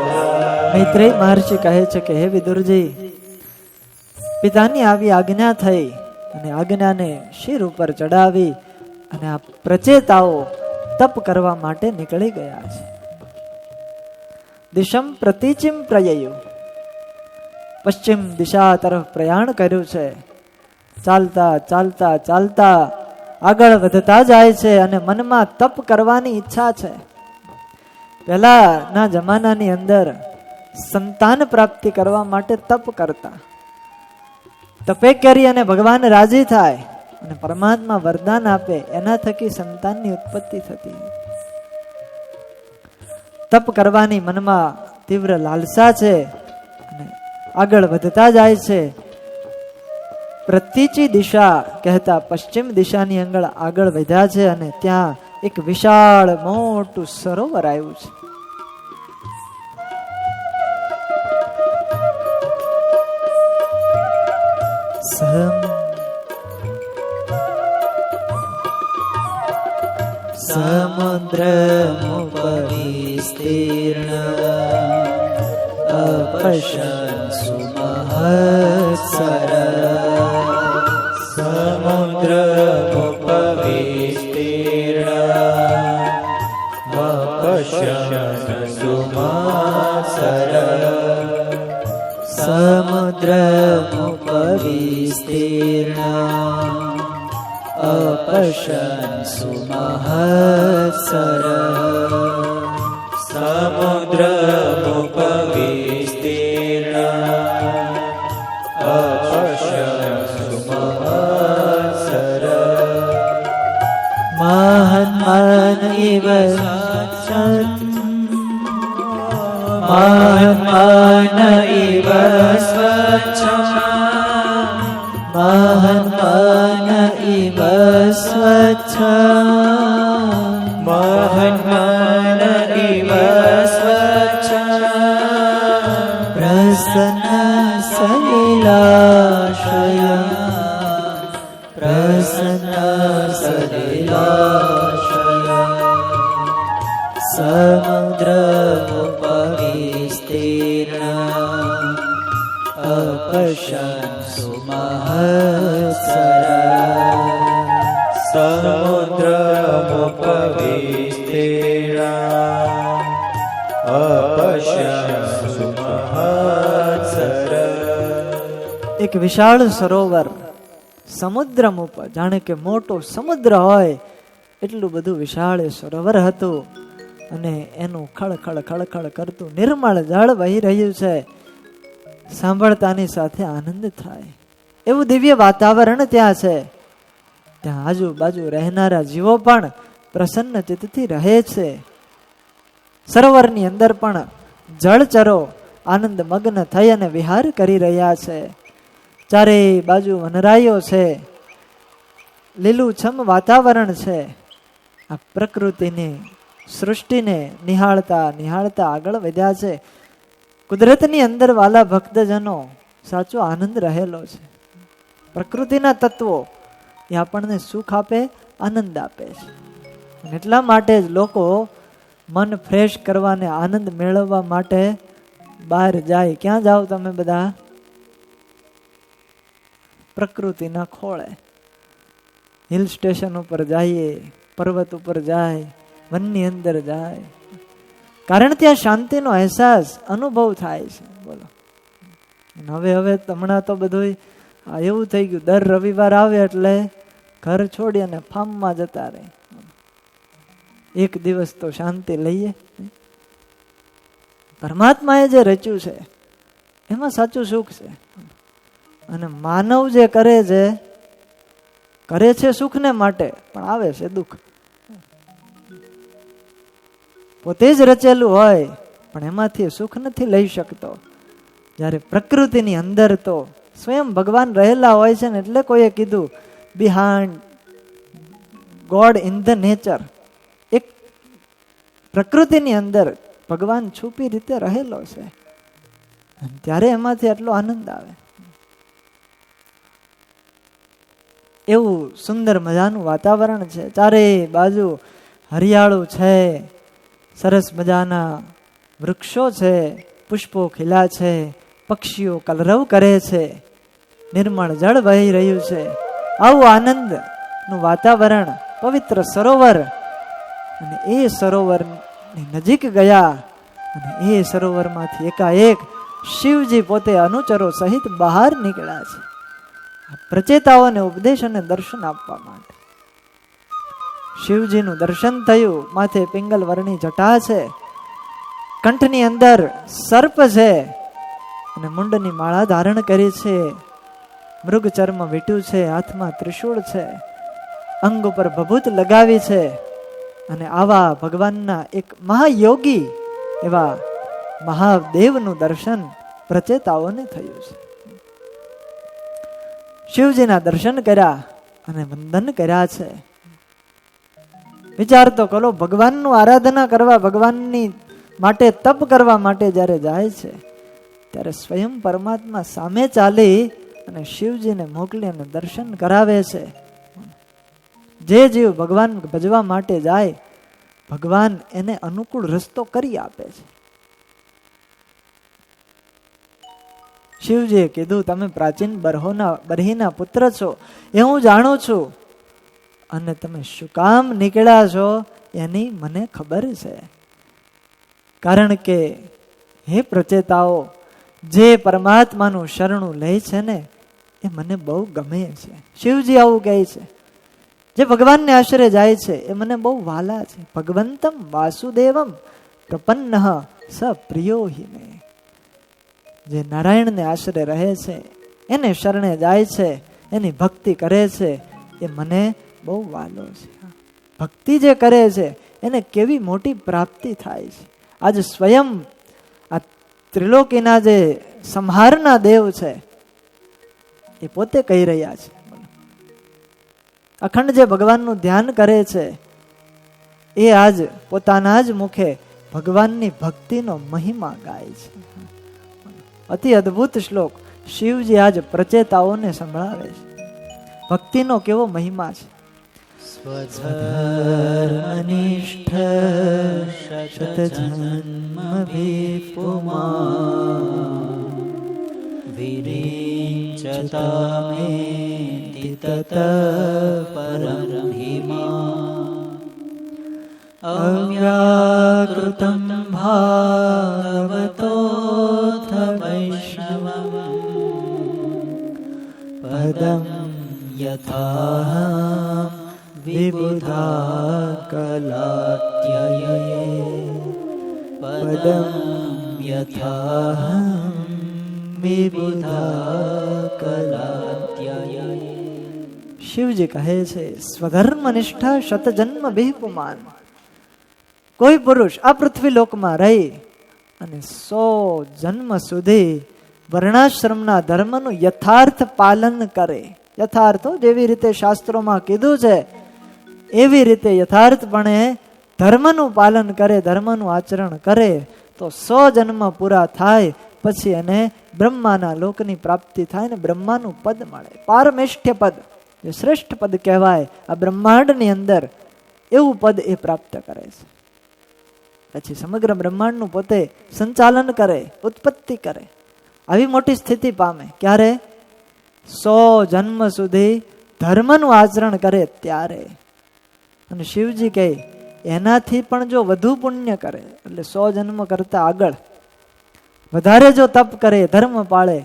મૈત્રેય મહર્ષિ કહે છે કે હે વિદુરજી, પિતાની આવી આજ્ઞા થઈ અને આજ્ઞાને શિર ઉપર ચડાવી અને આ પ્રચેતાઓ તપ કરવા માટે નીકળી ગયા છે. દિશમ પ્રતિચિમ પ્રયયું, પશ્ચિમ દિશા તરફ પ્રયાણ કર્યું છે. ચાલતા ચાલતા ચાલતા આગળ વધતા જાય છે અને મનમાં તપ કરવાની ઈચ્છા છે. પહેલાના જમાનાની અંદર સંતાન પ્રાપ્તિ કરવા માટે તપ કરતા. તપે કરી અને ભગવાન રાજી થાય અને પરમાત્મા વરદાન આપે, એના થકી સંતાનની ઉત્પત્તિ થતી. તપ કરવાની મનમાં તીવ્ર લાલસા છે અને આગળ વધતા જાય છે. પ્રતિચી દિશા કહેતા પશ્ચિમ દિશાની આગળ વધ્યા છે અને ત્યાં એક વિશાળ મોટું સરોવર આવ્યું છે. સમુદ્રમુપવિસ્તીર્ણ અપશ્યन् સુમહત્સર समुद्रमुपविस्तीर्ण अपश्यन् सुमासर સમુદ્રમુપવિસ્તીર્ણ अपश्यन् सुमहत्सर समुद्रमुपविस्तीर्ण अपश्यन् सुमहत्सर महन्मन इव महन्मन इव महन्मन इव स्वच्छ महन्मन इव स्वच्छ प्रसन्न सलिलाशय प्रसन्न सलिलाशय समुद्रमुपविस्तीर्ण अपश्यन् सुमहत्सर समुद्रमुपविस्तीर्ण अपश्यन् सुमहत्सर એક વિશાળ સરોવર સમુદ્રમ ઉપર, જાણે કે મોટો સમુદ્ર હોય એટલું બધું વિશાળ સરોવર હતું અને એનું ખળખળ ખળખળ કરતું નિર્મળ જળ વહી રહ્યું છે. સાંભળતાની સાથે આનંદ થાય એવું દિવ્ય વાતાવરણ ત્યાં છે. ત્યાં આજુબાજુ રહેનારા જીવો પણ પ્રસન્ન ચિત્તથી રહે છે. સરોવરની અંદર પણ જળચરો આનંદ મગ્ન થઈ અને વિહાર કરી રહ્યા છે. ચારે બાજુ વનરાયો છે, લીલુંછમ વાતાવરણ છે. આ પ્રકૃતિની સૃષ્ટિને નિહાળતા નિહાળતા આગળ વધ્યા છે. કુદરતની અંદર વાલા ભક્તજનો સાચો આનંદ રહેલો છે. પ્રકૃતિના તત્વો એ આપણને સુખ આપે, આનંદ આપે છે. એટલા માટે જ લોકો મન ફ્રેશ કરવાને આનંદ મેળવવા માટે બહાર જાય. ક્યાં જાઓ તમે બધા? પ્રકૃતિના ખોળે, હિલ સ્ટેશન ઉપર જઈએ, પર્વત ઉપર જાય, વનની અંદર જાય, કારણ ત્યાં શાંતિનો અહેસાસ અનુભવ થાય છે. બોલો, હવે હમણાં તો બધું એવું થઈ ગયું, દર રવિવાર આવે એટલે ઘર છોડી અને ફાર્મમાં જતા રહે. એક દિવસ તો શાંતિ લઈએ. પરમાત્માએ જે રચ્યું છે એમાં સાચું સુખ છે, અને માનવ જે કરે છે સુખને માટે, પણ આવે છે દુઃખ. પોતે જ રચેલું હોય પણ એમાંથી સુખ નથી લઈ શકતો. જ્યારે પ્રકૃતિની અંદર તો સ્વયં ભગવાન રહેલા હોય છે ને, એટલે કોઈએ કીધું behind God in the nature. એક પ્રકૃતિની અંદર ભગવાન છુપી રીતે રહેલો છે, ત્યારે એમાંથી આટલો આનંદ આવે. એવું સુંદર મજાનું વાતાવરણ છે, ચારે બાજુ હરિયાળું છે, સરસ મજાના વૃક્ષો છે, પુષ્પો ખીલા છે, પક્ષીઓ કલરવ કરે છે, નિર્મળ જળ વહી રહ્યું છે. આવું આનંદનું વાતાવરણ, પવિત્ર સરોવર. અને એ સરોવરની નજીક ગયા અને એ સરોવરમાંથી એકાએક શિવજી પોતે અનુચરો સહિત બહાર નીકળ્યા છે, પ્રચેતાઓને ઉપદેશ અને દર્શન આપવા માટે. શિવજીનું દર્શન થયું. માથે પિંગલ વર્ણની જટા છે, કંઠની અંદર સર્પ છે અને મુંડની માળા ધારણ કરી છે, મૃગ ચર્મ વીટ્યું છે, હાથમાં ત્રિશૂળ છે, અંગ ઉપર ભભૂત લગાવી છે. અને આવા ભગવાનના એક મહાયોગી એવા મહાદેવનું દર્શન પ્રચેતાઓને થયું છે. શિવજીના દર્શન કર્યા અને વંદન કર્યા છે. વિચાર તો કરો, ભગવાનનું આરાધના કરવા, ભગવાનની માટે તપ કરવા માટે જ્યારે જાય છે, ત્યારે સ્વયં પરમાત્મા સામે ચાલી અને શિવજીને મોકલી અને દર્શન કરાવે છે. જે જીવ ભગવાન ભજવા માટે જાય, ભગવાન એને અનુકૂળ રસ્તો કરી આપે છે. શિવજીએ કીધું, તમે પ્રાચીન બરહીના પુત્ર છો એ હું જાણું છું, અને તમે શું કામ નીકળ્યા છો એની મને ખબર છે. કારણ કે હે પ્રચેતાઓ, જે પરમાત્માનું શરણું લે છે ને એ મને બહુ ગમે છે. શિવજી આવું કહે છે. જે ભગવાનને આશરે જાય છે એ મને બહુ વાલા છે. ભગવંતમ વાસુદેવમ પ્રપન્ન સ પ્રિયો હિ મે. જે નારાયણને આશરે રહે છે, એને શરણે જાય છે, એની ભક્તિ કરે છે, એ મને બહુ વાલો છે. ભક્તિ જે કરે છે એને કેવી મોટી પ્રાપ્તિ થાય છે. આજ સ્વયં આ ત્રિલોકીના જે સંહારના દેવ છે એ પોતે કહી રહ્યા છે. અખંડ જે ભગવાનનું ધ્યાન કરે છે એ આજ પોતાના જ મુખે ભગવાનની ભક્તિનો મહિમા ગાય છે. અતિ અદ્ભુત શ્લોક શિવજી આજ પ્રચેતાઓને સંભળાવે છે. ભક્તિનો કેવો મહિમા છે. સ્વધર્મનિષ્ઠ શતજન્મ વિપુમા વિરિંચતામેતિ તત પરમહિમા અવ્યાકૃતં ભાગવતોऽથ વૈષ્ણવં પદં યથાહં વિબુધા કલાત્યયે પદં યથાહં વિબુધા કલાત્યયે. શિવજી કહે છે, સ્વધર્મનિષ્ઠ શતજન્મ બિહપુમાન. કોઈ પુરુષ આ પૃથ્વી લોકમાં રહી અને 100 જન્મ સુધી વર્ણાશ્રમના ધર્મનું યથાર્થ પાલન કરે. યથાર્થ જેવી રીતે શાસ્ત્રોમાં કીધું છે એવી રીતે યથાર્થપણે ધર્મનું પાલન કરે, ધર્મનું આચરણ કરે, તો 100 જન્મ પૂરા થાય પછી એને બ્રહ્માના લોકની પ્રાપ્તિ થાય ને બ્રહ્માનું પદ મળે. પારમેષ્ઠ્ય પદ, જે શ્રેષ્ઠ પદ કહેવાય. આ બ્રહ્માંડની અંદર એવું પદ એ પ્રાપ્ત કરે છે. પછી સમગ્ર બ્રહ્માંડનું પોતે સંચાલન કરે, ઉત્પત્તિ કરે, આવી મોટી સ્થિતિ પામે. ક્યારે? 100 જન્મ સુધી ધર્મનું આચરણ કરે ત્યારે. અને શિવજી કહે એનાથી પણ જો વધુ પુણ્ય કરે, એટલે 100 જન્મ કરતા આગળ વધારે જો તપ કરે, ધર્મ પાળે,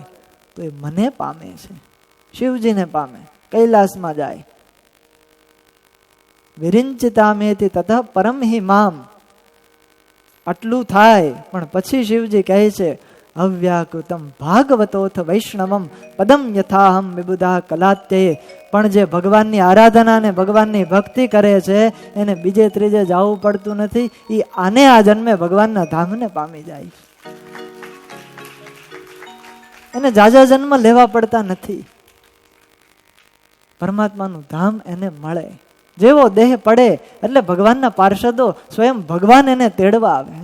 તો એ મને પામે છે, શિવજીને પામે, કૈલાસમાં જાય. વિરિંચિતામેતિ તતઃ પરમ હિ મામ. આટલું થાય પણ પછી શિવજી કહે છે અવ્યાકૃતમ ભાગવતોથ વૈષ્ણવમ પદમ યથાહમ વિબુધા કલાત્યે. પણ જે ભગવાનની આરાધના ને ભગવાનની ભક્તિ કરે છે એને બીજે ત્રીજે જવું પડતું નથી. એ આને આ જન્મે ભગવાનના ધામને પામી જાય. એને જાજા જન્મ લેવા પડતા નથી. પરમાત્માનું ધામ એને મળે. જેવો દેહ પડે એટલે ભગવાનના પાર્ષદો સ્વયં ભગવાન એને તેડવા આવે.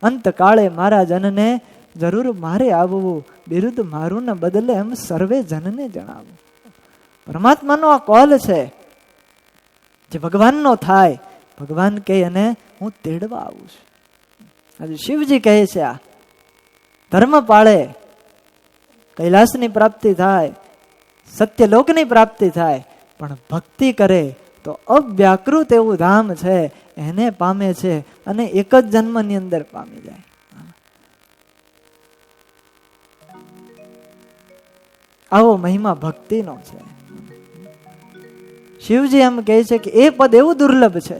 અંતકાળે મારા જનને જરૂર મારે આવવું, બિરુદ મારું ને બદલે એમ સર્વે જનને જણાવું. પરમાત્માનો આ કોલ છે જે ભગવાનનો થાય. ભગવાન કહે અને હું તેડવા આવું છું. આજે શિવજી કહે છે આ ધર્મ પાળે, કૈલાસની પ્રાપ્તિ થાય, સત્યલોકની પ્રાપ્તિ થાય, પણ ભક્તિ કરે તો અવ્યાકૃત એવું ધામ છે એને પામે છે અને એક જ જન્મની અંદર પામી જાય. આવો મહિમા ભક્તિનો છે. શિવજી એમ કહે છે કે એ પદ એવું દુર્લભ છે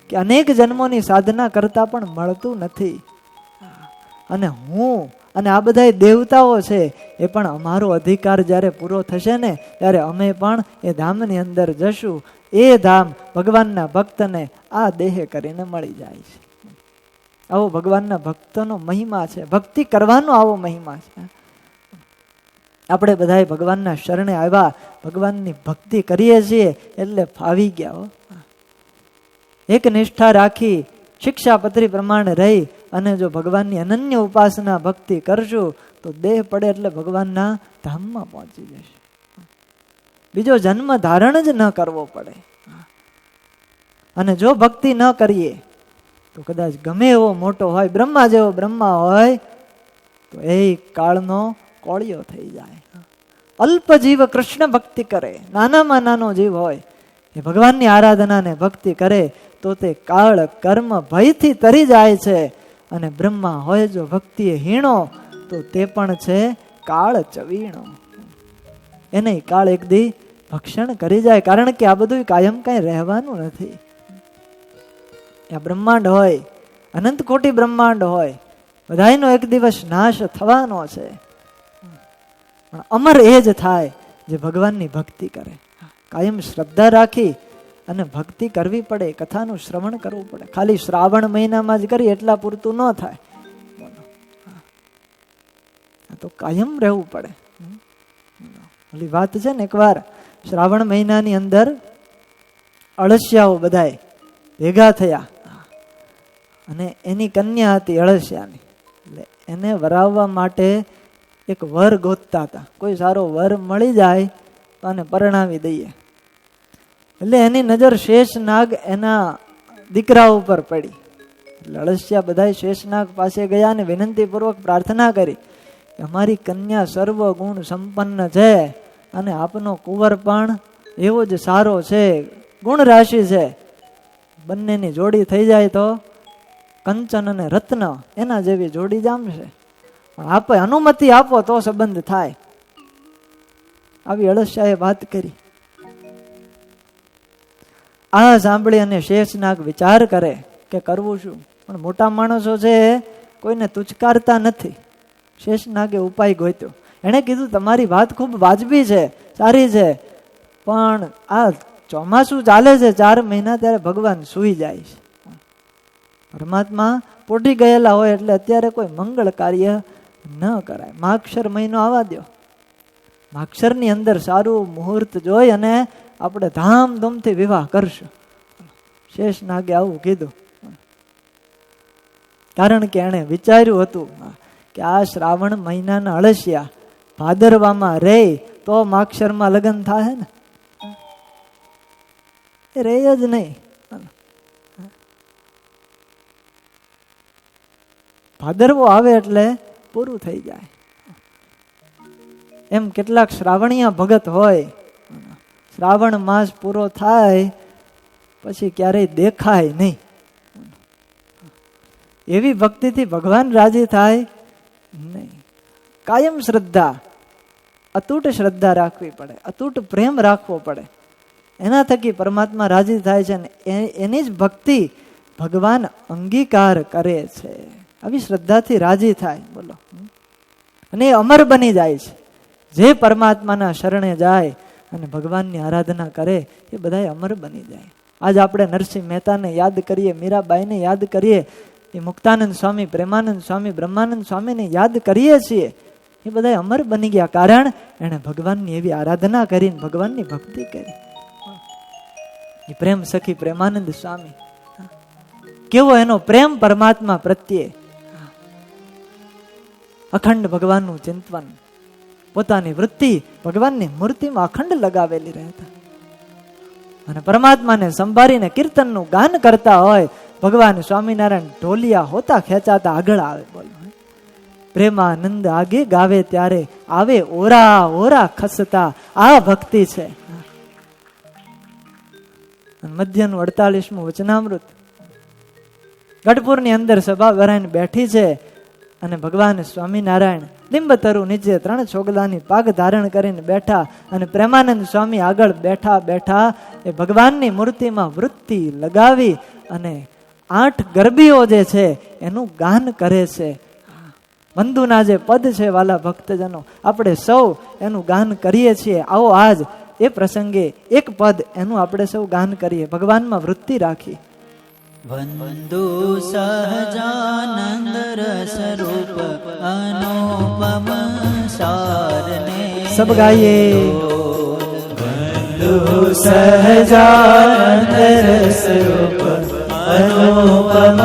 કે અનેક જન્મોની સાધના કરતા પણ મળતું નથી. અને હું અને આ બધા દેવતાઓ છે એ પણ અમારો અધિકાર જ્યારે પૂરો થશે ને ત્યારે અમે પણ એ ધામની અંદર જશું. એ ધામ ભગવાનના ભક્તને આ દેહ કરીને મળી જાય છે. આવો ભગવાનના ભક્તનો મહિમા છે. ભક્તિ કરવાનો આવો મહિમા છે. આપણે બધા ભગવાનના શરણે આવ્યા, ભગવાનની ભક્તિ કરીએ છીએ એટલે ફાવી ગયા. એક નિષ્ઠા રાખી શિક્ષાપત્રી પ્રમાણે રહી અને જો ભગવાનની અનન્ય ઉપાસના ભક્તિ કરશું તો દેહ પડે એટલે ભગવાનના ધામમાં પહોંચી જશે. બીજો જન્મ ધારણ જ ન કરવો પડે. અને જો ભક્તિ ન કરીએ તો કદાચ ગમે એવો મોટો હોય, બ્રહ્મા જેવો બ્રહ્મા હોય, તો એ કાળનો કોળિયો થઈ જાય. અલ્પ જીવ કૃષ્ણ ભક્તિ કરે, નાનામાં નાનો જીવ હોય, એ ભગવાનની આરાધના ને ભક્તિ કરે તો તે કાળ કર્મ ભયથી તરી જાય છે. અને બ્રહ્મા હોય જો ભક્તિ હીણો તો તે પણ છે કાળ ચવીણો. એને કાળ એક દી ભક્ષણ કરી જાય. કારણ કે આ બધું કાયમ કઈ રહેવાનું નથી. આ બ્રહ્માંડ હોય, અનંત કોટી બ્રહ્માંડ હોય, બધાનો એક દિવસ નાશ થવાનો છે. પણ અમર એ જ થાય જે ભગવાનની ભક્તિ કરે. કાયમ શ્રદ્ધા રાખી અને ભક્તિ કરવી પડે, કથાનું શ્રવણ કરવું પડે. ખાલી શ્રાવણ મહિનામાં જ કરી એટલા પૂરતું ન થાય. તો કાયમ રહેવું પડે. ઓલી વાત છે ને, એકવાર શ્રાવણ મહિનાની અંદર અળસિયાઓ બધાય ભેગા થયા અને એની કન્યા હતી અળસિયાની. એટલે એને વરાવવા માટે એક વર ગોતતા હતા. કોઈ સારો વર મળી જાય તો આને પરણાવી દઈએ. એટલે એની નજર શેષનાગ એના દીકરા ઉપર પડી. એટલે અળસિયા બધા શેષનાગ પાસે ગયા અને વિનંતીપૂર્વક પ્રાર્થના કરી કે અમારી કન્યા સર્વ ગુણ સંપન્ન છે અને આપનો કુંવર પણ એવો જ સારો છે, ગુણ રાશિ છે. બંનેની જોડી થઈ જાય તો કંચન અને રત્ન એના જેવી જોડી જામશે. આપે અનુમતિ આપો તો સંબંધ થાય. આવી અળસિયાએ વાત કરી. આ સાંભળી અને શેષનાગ વિચાર કરે કે કરવું શું. પણ મોટા માણસો છે કોઈને તુચકારતા નથી. શેષનાગે ઉપાય ગોત્યો. એણે કીધું તમારી વાત ખૂબ વાજબી છે, સારી છે, પણ આ ચોમાસું ચાલે છે 4 મહિના, ત્યારે ભગવાન સૂઈ જાય છે. પરમાત્મા પોટી ગયેલા હોય એટલે અત્યારે કોઈ મંગળ કાર્ય ન કરાય. માગશર મહિનો આવવા દો. માગશરની અંદર સારું મુહૂર્ત જોઈ અને આપણે ધામધૂમથી વિવાહ કરશું. શેષનાગે આવું કીધું. કારણ કે એણે વિચાર્યું હતું કે આ શ્રાવણ મહિનાના અળસિયા ભાદરવામાં રે તો માગશરમાં લગ્ન થાય ને. એ રહે જ નહીં. ભાદરવો આવે એટલે પૂરું થઈ જાય. એમ કેટલાક શ્રાવણીયા ભગત હોય, શ્રાવણ માસ પૂરો થાય પછી ક્યારેય દેખાય નહીં. એવી ભક્તિથી ભગવાન રાજી થાય નહીં. કાયમ શ્રદ્ધા, અતૂટ શ્રદ્ધા રાખવી પડે, અતૂટ પ્રેમ રાખવો પડે. એના થકી પરમાત્મા રાજી થાય છે ને એની જ ભક્તિ ભગવાન અંગીકાર કરે છે. આવી શ્રદ્ધાથી રાજી થાય. બોલો. અને એ અમર બની જાય છે. જે પરમાત્માના શરણે જાય અને ભગવાનની આરાધના કરે એ બધા અમર બની જાય. આજ આપણે નરસિંહ મહેતાને યાદ કરીએ, મીરાબાઈને યાદ કરીએ, એ મુક્તાનંદ સ્વામી, પ્રેમાનંદ સ્વામી, બ્રહ્માનંદ સ્વામીને યાદ કરીએ છીએ. એ બધા અમર બની ગયા, કારણ એણે ભગવાનની એવી આરાધના કરીને ભગવાનની ભક્તિ કરી. એ પ્રેમ સખી પ્રેમાનંદ સ્વામી, કેવો એનો પ્રેમ પરમાત્મા પ્રત્યે. અખંડ ભગવાનનું ચિંતન, પોતાની વૃત્તિ ભગવાનની મૂર્તિમાં અખંડ લગાવેલી રહેતા અને પરમાત્માને સંભાળીને કીર્તનનું ગાન કરતા હોય. ભગવાન સ્વામિનારાયણ ઢોલિયા હોતા ખેંચાતા આગળ આવે. બોલો. પ્રેમાનંદ આગે ગાવે ત્યારે આવે ઓરા ઓરા ખસતા. આ ભક્તિ છે. મધ્યનું 48મું વચનામૃત. ગઢપુરની અંદર સભા ભરાઈને બેઠી છે અને ભગવાન સ્વામિનારાયણ લિંબતરુ નીચે 3 છોગલાની પાગ ધારણ કરીને બેઠા અને પ્રેમાનંદ સ્વામી આગળ બેઠા બેઠા એ ભગવાનની મૂર્તિમાં વૃત્તિ લગાવી અને 8 ગરબીઓ જે છે એનું ગાન કરે છે. વંદુના જે પદ છે વાલા ભક્તજનો, આપણે સૌ એનું ગાન કરીએ છીએ. આવો આજ એ પ્રસંગે એક પદ એનું આપણે સૌ ગાન કરીએ, ભગવાનમાં વૃત્તિ રાખી. વંદુ સહજાનંદ રસ રૂપ અનુપમ સારને. સબ ગાઈએ. વંદુ સહજાનંદ રસ રૂપ અનુપમ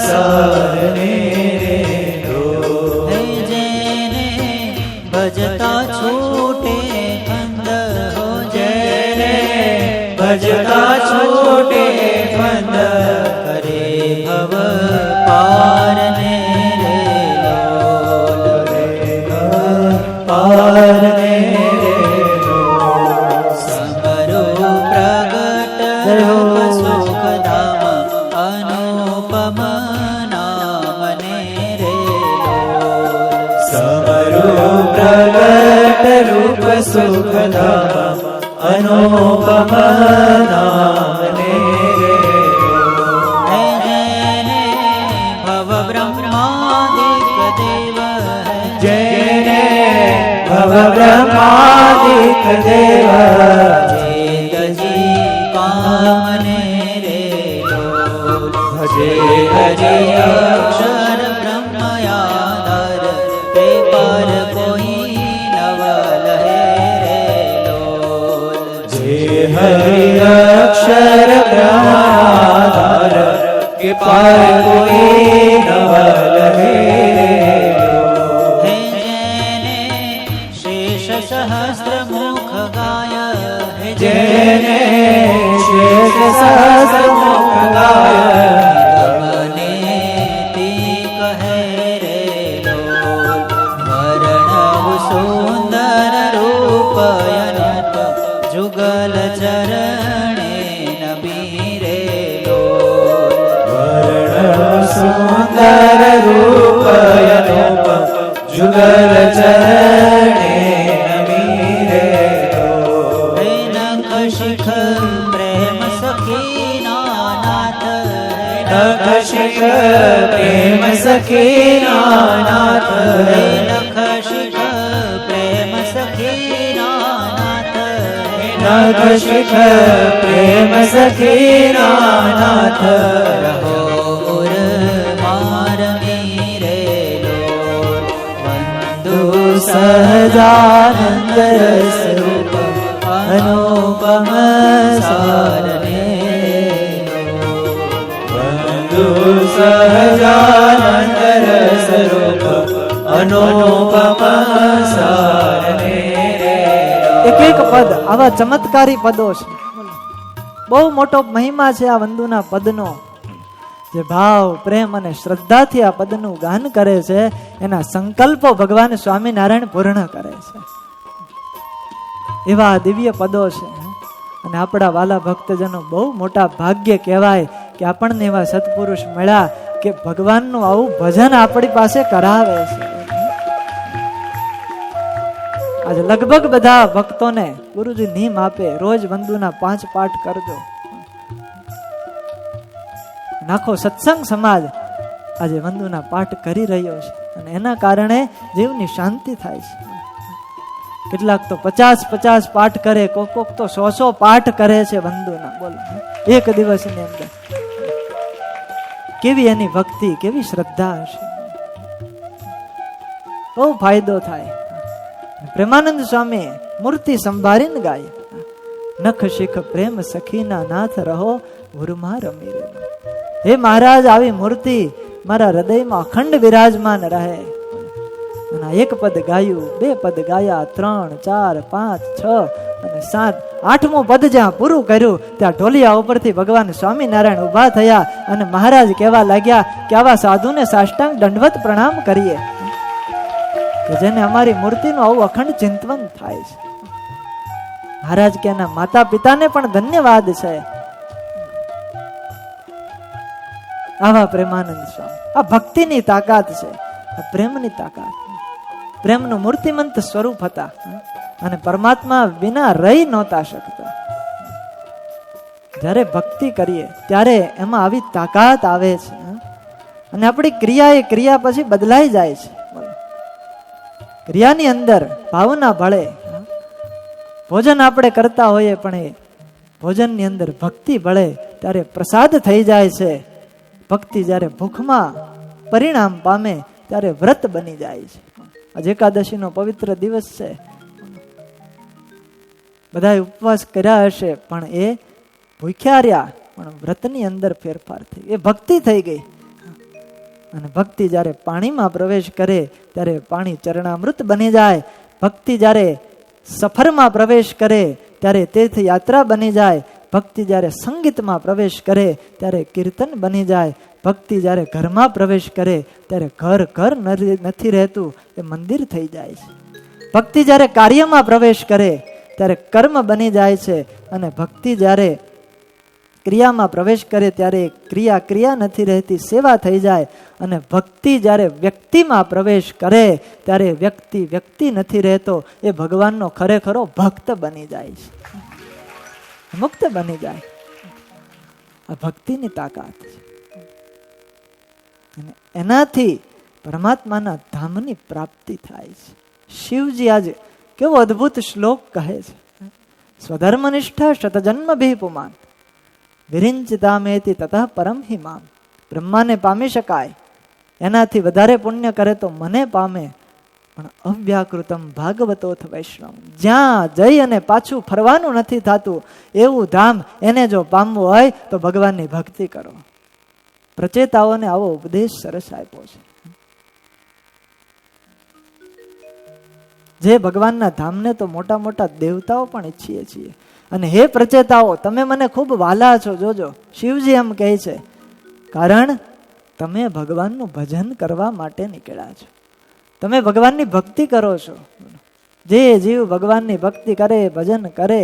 સારને. જેને ભજતા છૂટે ખંડ હો, જેને ભજતા છૂટે ખંડ કરે ભવ પારને રે લોલ. પારને રે સમરો પ્રગટ સુખધામ અનુપમ નામને રે લોલ. સમરો પ્રગટ રૂપ સુખધામ અનુપમ નામને રે. જેને ભવ બ્રહ્માદિક દેવ, જેને ભવ બ્રહ્માદિક દેવ, જેતજી કામને રે લોલ. ભજે ભજે અક્ષર બ્રહ્મયાદર તે પર કોઈ નવલ હે રે લોલ. જે હરિ અક્ષર બ્રહ્માધાર કે પાર કોઈ નવલ હે. હે જેને શેષ સહસ્ત્ર મુખ ગાય, હે જેને શેષ સહસ્ર મુખ ગાય, મને તી કહે રે લોલ. વર્ણવ સુંદર રૂપ અનુપ જુગલ ચરણે નબી રે લોલ. વર્ણ સુંદર રૂપ અનુપ જુગલ ચરણે નમી રે. હે નખ શિખ પ્રેમ સખી નાથ, નખ શિખ પ્રેમ સખી નાથ, હે નખ શિખ પ્રેમ સખી નાથ, નખ શિખ પ્રેમ સખી નાથ. રહો ઉર માર મીરે લોલ. વંદુ સહજાનંદ સ્વરૂપ અનુપમ સારને. વંદુ સહજાનંદ સ્વરૂપ અનુપમ સારને રે. એક એક પદ આવા ચમત્કારી પદો છે. બહુ મોટો મહિમા છે આ વંદુના પદનો. જે ભાવ પ્રેમ અને શ્રદ્ધાથી આ પદનું ગાન કરે છે એના સંકલ્પો ભગવાન સ્વામિનારાયણ પૂર્ણ કરે છે. એવા દિવ્ય પદો છે. અને આપણા વાલા ભક્તજનો બહુ મોટા ભાગ્ય કહેવાય કે આપણને એવા સત્પુરુષ મળ્યા કે ભગવાનનું આવું ભજન આપણી પાસે કરાવે છે. આજે લગભગ બધા ભક્તોને ગુરુજી નીમ આપે રોજ વંદુના 5 પાઠ કરજો. નાખો સત્સંગ સમાજ આજે વંદુના પાઠ કરી રહ્યો છે અને એના કારણે જીવની શાંતિ થાય છે. કેટલાક તો 50 પાઠ કરે, કોક તો 100 પાઠ કરે છે વંદુના. બોલો એક દિવસની અંદર કેવી એની ભક્તિ, કેવી શ્રદ્ધા હશે. બહુ ફાયદો થાય. પ્રેમાનંદ સ્વામી મૂર્તિ સંભાળીને ગાય, નખ શીખ પ્રેમ સખીના નાથ રહો ઉર્મા રમી રે. હે મહારાજ, આવી મૂર્તિ મારા હૃદયમાં અખંડ વિરાજમાન રહે. અને 1 પદ ગાયું, 2 પદ ગાયા, 3, 4, 5, 6 અને 7, 8મું પદ જ્યાં પૂરું કર્યું ત્યાં ઢોલિયા ઉપરથી ભગવાન સ્વામિનારાયણ ઉભા થયા અને મહારાજ કહેવા લાગ્યા કે આવા સાધુને સાષ્ટાંગ દંડવત પ્રણામ કરીએ કે જેને અમારી મૂર્તિનું આવું અખંડ ચિંતન થાય છે. મહારાજ કે એના માતા પિતાને પણ ધન્યવાદ છે. આવા પ્રેમાનંદ સ્વામી, આ ભક્તિની તાકાત છે, આ પ્રેમની તાકાત. પ્રેમનું મૂર્તિમંત સ્વરૂપ હતા અને પરમાત્મા વિના રહી નહોતા શકતા. જ્યારે ભક્તિ કરીએ ત્યારે એમાં આવી તાકાત આવે છે અને આપણી ક્રિયા પછી બદલાઈ જાય છે. ક્રિયાની અંદર ભાવના ભળે. ભોજન આપણે કરતા હોઈએ પણ એ ભોજનની અંદર ભક્તિ ભળે ત્યારે પ્રસાદ થઈ જાય છે. ભક્તિ જ્યારે ભૂખમાં પરિણામ પામે ત્યારે વ્રત બની જાય છે. આજે એકાદશીનો પવિત્ર દિવસ છે. બધા ઉપવાસ કર્યા હશે પણ એ ભૂખ્યા રહ્યા, પણ વ્રતની અંદર ફેરફાર થઈ, એ ભક્તિ થઈ ગઈ. અને ભક્તિ જ્યારે પાણીમાં પ્રવેશ કરે ત્યારે પાણી ચરણામૃત બની જાય. ભક્તિ જ્યારે સફરમાં પ્રવેશ કરે ત્યારે તીર્થયાત્રા બની જાય. ભક્તિ જ્યારે સંગીતમાં પ્રવેશ કરે ત્યારે કીર્તન બની જાય. ભક્તિ જ્યારે ઘરમાં પ્રવેશ કરે ત્યારે ઘર નથી રહેતું, એ મંદિર થઈ જાય છે. ભક્તિ જ્યારે કાર્યમાં પ્રવેશ કરે ત્યારે કર્મ બની જાય છે. અને ભક્તિ જ્યારે ક્રિયામાં પ્રવેશ કરે ત્યારે ક્રિયા નથી રહેતી, સેવા થઈ જાય. અને ભક્તિ જ્યારે વ્યક્તિમાં પ્રવેશ કરે ત્યારે વ્યક્તિ નથી રહેતો, એ ભગવાનનો ખરેખરો ભક્ત બની જાય છે, મુક્ત બની જાય. આ ભક્તિની તાકાત છે. અને એનાથી પરમાત્માના ધામની પ્રાપ્તિ થાય છે. શિવજી આજે કેવો અદ્ભુત શ્લોક કહે છે, સ્વધર્મનિષ્ઠા શતજન્મ ભી પુમાન વિરિંચિતામેતિ તતઃ પરમ હિમામ. બ્રહ્માને પામી શકાય, એનાથી વધારે પુણ્ય કરે તો મને પામે. પણ અવ્યાકૃતમ ભાગવતોથ વૈષ્ણવ, જ્યાં જઈ અને પાછું ફરવાનું નથી થતું એવું ધામ, એને જો પામવું હોય તો ભગવાનની ભક્તિ કરો. પ્રચેતાઓને આવો ઉપદેશ સરસ આપ્યો છે. જે ભગવાનના ધામને તો મોટા મોટા દેવતાઓ પણ ઈચ્છીએ છીએ. અને હે પ્રચેતાઓ, તમે મને ખૂબ વાલા છો. જોજો, શિવજી એમ કહે છે, કારણ તમે ભગવાનનું ભજન કરવા માટે નીકળ્યા છો. તમે ભગવાનની ભક્તિ કરો છો. જે જીવ ભગવાનની ભક્તિ કરે, ભજન કરે,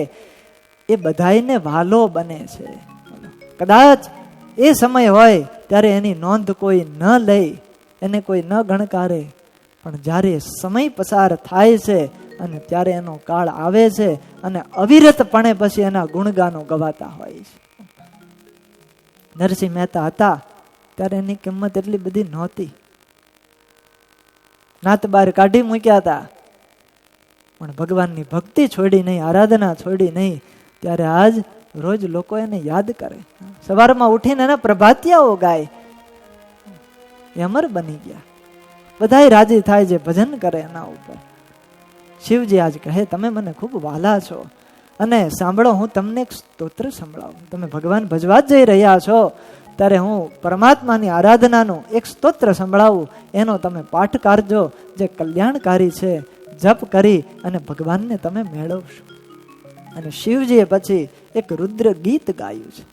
એ બધાયને વાલો બને છે. કદાચ એ સમય હોય ત્યારે એની નોંધ કોઈ ન લે, એને કોઈ ન ગણકારે, પણ જ્યારે સમય પસાર થાય છે અને ત્યારે એનો કાળ આવે છે અને અવિરતપણે પછી એના ગુણગાનો ગવાતા હોય છે. નરસિંહ મહેતા હતા ત્યારે એની કિંમત એટલી બધી નહોતી. નાત બાર કાઢી મૂક્યા હતા, પણ ભગવાનની ભક્તિ છોડી નહીં, આરાધના છોડી નહીં, ત્યારે આજ રોજ લોકો એને યાદ કરે. સવારમાં ઉઠીને એના પ્રભાતિયાઓ ગાય, એ અમર બની ગયા. બધાય રાજી થાય જે ભજન કરે એના ઉપર. શિવજી આજ કહે, તમે મને ખૂબ વાલા છો અને સાંભળો, હું તમને એક સ્તોત્ર સંભળાવું. તમે ભગવાન ભજવા જ જઈ રહ્યા છો ત્યારે હું પરમાત્માની આરાધનાનું એક સ્તોત્ર સંભળાવું, એનો તમે પાઠ કરજો, જે કલ્યાણકારી છે. જપ કરી અને ભગવાનને તમે મેળવશો. અને શિવજીએ પછી એક રુદ્ર ગીત ગાયું છે.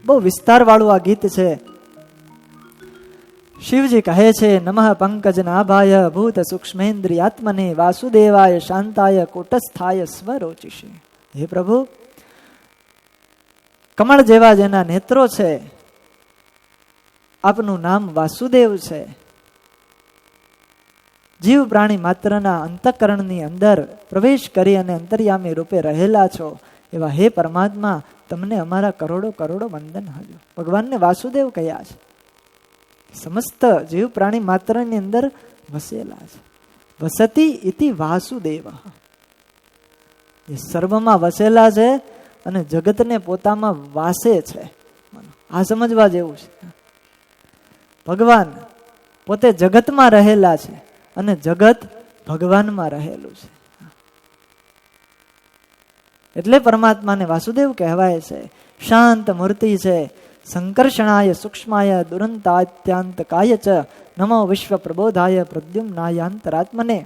બહુ વિસ્તાર વાળું આ ગીત છે. શિવજી કહે છે, નમઃ પંકજ નાભાય ભૂત સૂક્ષ્મેન્દ્રિયાત્મને વાસુદેવાય શાંતાય કુટસ્થાય સ્વરોચિષે. હે પ્રભુ, કમળ જેવા જેના નેત્રો છે, આપનું નામ વાસુદેવ છે. જીવ પ્રાણી માત્રના અંતઃકરણની અંદર પ્રવેશ કરી અને અંતર્યામી રૂપે રહેલા છો એવા હે પરમાત્મા, તમને અમારા કરોડો કરોડો વંદન હજો. ભગવાનને વાસુદેવ કયા છે. સમસ્ત જીવ પ્રાણી માત્રની અંદર વસેલા છે. વસતી ઇતિ વાસુદેવ, એ સર્વમાં વસેલા છે અને જગતને પોતામાં વાસે છે. આ સમજવા જેવું છે. ભગવાન પોતે જગતમાં રહેલા છે અને જગત ભગવાનમાં રહેલું છે. એટલે પરમાત્માને વાસુદેવ કહેવાય છે. શાંત મૂર્તિ છે. સંકર્ષણાય સૂક્ષ્માય દુરંતાત્યાંતકાય ચ નમો વિશ્વ પ્રબોધાય પ્રદ્યુમ્નાયાંતરાત્મને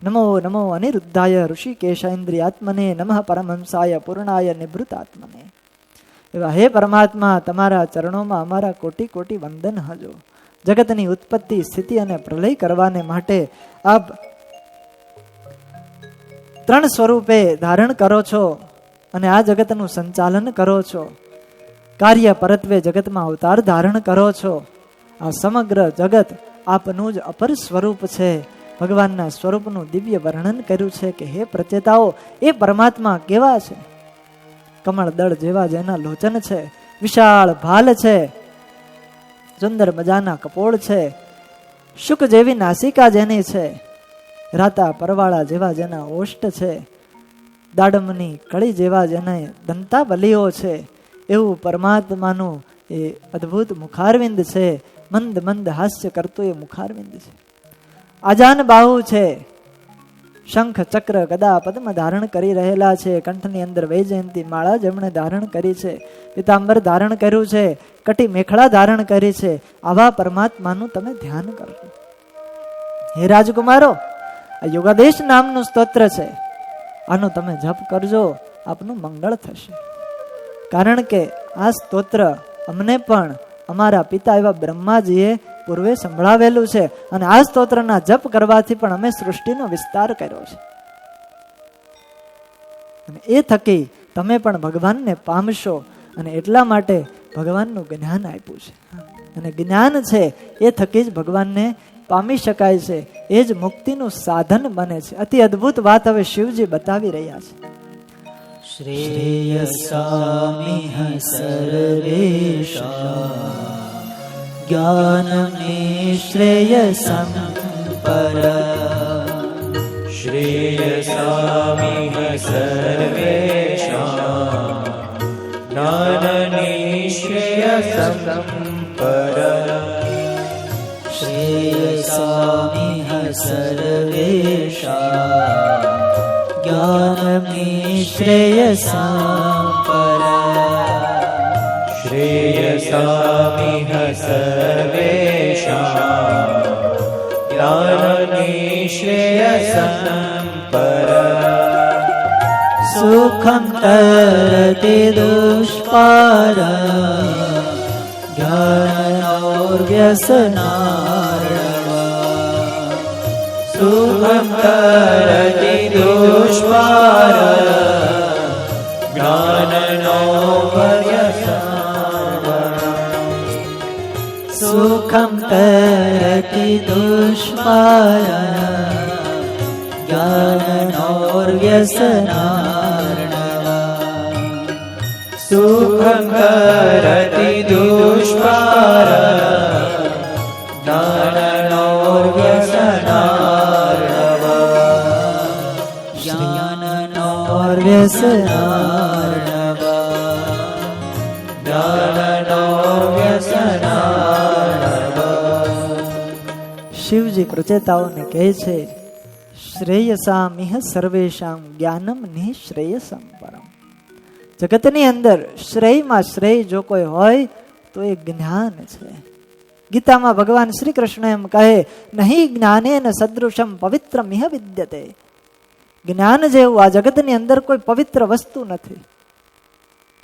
નમો નમો અનિરુદ્ધાય ઋષિકેશેન્દ્રિયાત્મને નમઃ પરમહંસાય પૂર્ણાય નિભૃતાત્મને. એવા હે પરમાત્મા, તમારા ચરણોમાં અમારા કોટી કોટી વંદન હજો. જગતની ઉત્પત્તિ, સ્થિતિ અને પ્રલય કરવાને માટે આપ 3 સ્વરૂપે ધારણ કરો છો અને આ જગતનું સંચાલન કરો છો. કાર્ય પરત્વે જગતમાં અવતાર ધારણ કરો છો. આ સમગ્ર જગત આપનું જ અપર સ્વરૂપ છે. ભગવાનના સ્વરૂપનું દિવ્ય વર્ણન કર્યું છે કે હે પ્રચેતાઓ, એ પરમાત્મા કેવા છે. કમળ દળ જેવા જેના લોચન છે, વિશાળ ભાલ છે, સુંદર મજાના કપોળ છે, શુક જેવી નાસિકા જેની છે, રાતા પરવાળા જેવા જેના ઓષ્ટ છે, દાડમની કળી જેવા જેના દંતાબલીઓ છે, એવું પરમાત્માનું એ અદ્ભુત મુખારવિંદ છે. મંદ મંદ હાસ્ય કરતું એ મુખારવિંદ છે. આજાન બાહુ છે. શંખ ચક્ર ગદા પદ્મ ધારણ કરી રહેલા છે. કંઠની અંદર વૈજયંતી માળા જેમણે ધારણ કરી છે. પીતાંબર ધારણ કર્યું છે. કટી મેખલા ધારણ કરી છે. આવા પરમાત્માનું તમે ધ્યાન કરજો. હે રાજકુમારો, આ યોગાદેશ નામનું સ્તોત્ર છે. આનું તમે જપ કરજો, આપનું મંગળ થશે. કારણ કે આ સ્તોત્ર અમને પણ અમારા પિતા એવા બ્રહ્માજીએ પૂર્વે સંભળાવેલું છે અને આ સ્તોત્રના જપ કરવાથી પણ અમે સૃષ્ટિનો વિસ્તાર કર્યો છે. અને એ થકી તમે પણ ભગવાનને પામશો અને એટલા માટે ભગવાનનું જ્ઞાન આપ્યું છે. અને જ્ઞાન છે એ થકી જ ભગવાનને પામી શકાય છે. એ જ મુક્તિનું સાધન બને છે. અતિ અદ્ભુત વાત હવે શિવજી બતાવી રહ્યા છે. શ્રેયસામિહ સર્વેષાં જ્ઞાનનિશ્રેયસં પરમ. શ્રેયસામિહ સર્વેષાં જ્ઞાનનિશ્રેયસં પરમ. શ્રેયસામિહ સર્વેષાં જ્ઞાનનિશ્રેયસં પરમ. શ્રેયસામિહ સર્વેષાં જ્ઞાનનિશ્રેયસં પરમ. સુખં કરતિ દુષ્પારં જ્ઞાનોર્વ્યસનાર્ણવં. સુખં કરતિ દુષ્પારં જ્ઞાનનો સુખં કરતિ દુષ્પારં જ્ઞાનોર્વ્યસનાર્ણવં. સુખં કરતિ દુષ્પારં જ્ઞાનોર્વ્યસનાર્ણવં. જ્ઞાનોર્વ્યસનાર્ણવં. શિવજી પ્રચેતાઓને કહે છે, શ્રેયસામ ઇહ સર્વેશામ જ્ઞાનમ નિઃશ્રેયસમ પરમ. જગતની અંદર શ્રેયમાં શ્રેય જો કોઈ હોય તો એ જ્ઞાન છે. ગીતામાં ભગવાન શ્રી કૃષ્ણ એમ કહે, નહીં જ્ઞાનેન સદૃશમ પવિત્રમ ઇહ વિદ્યતે. જ્ઞાન જેવું આ જગતની અંદર કોઈ પવિત્ર વસ્તુ નથી.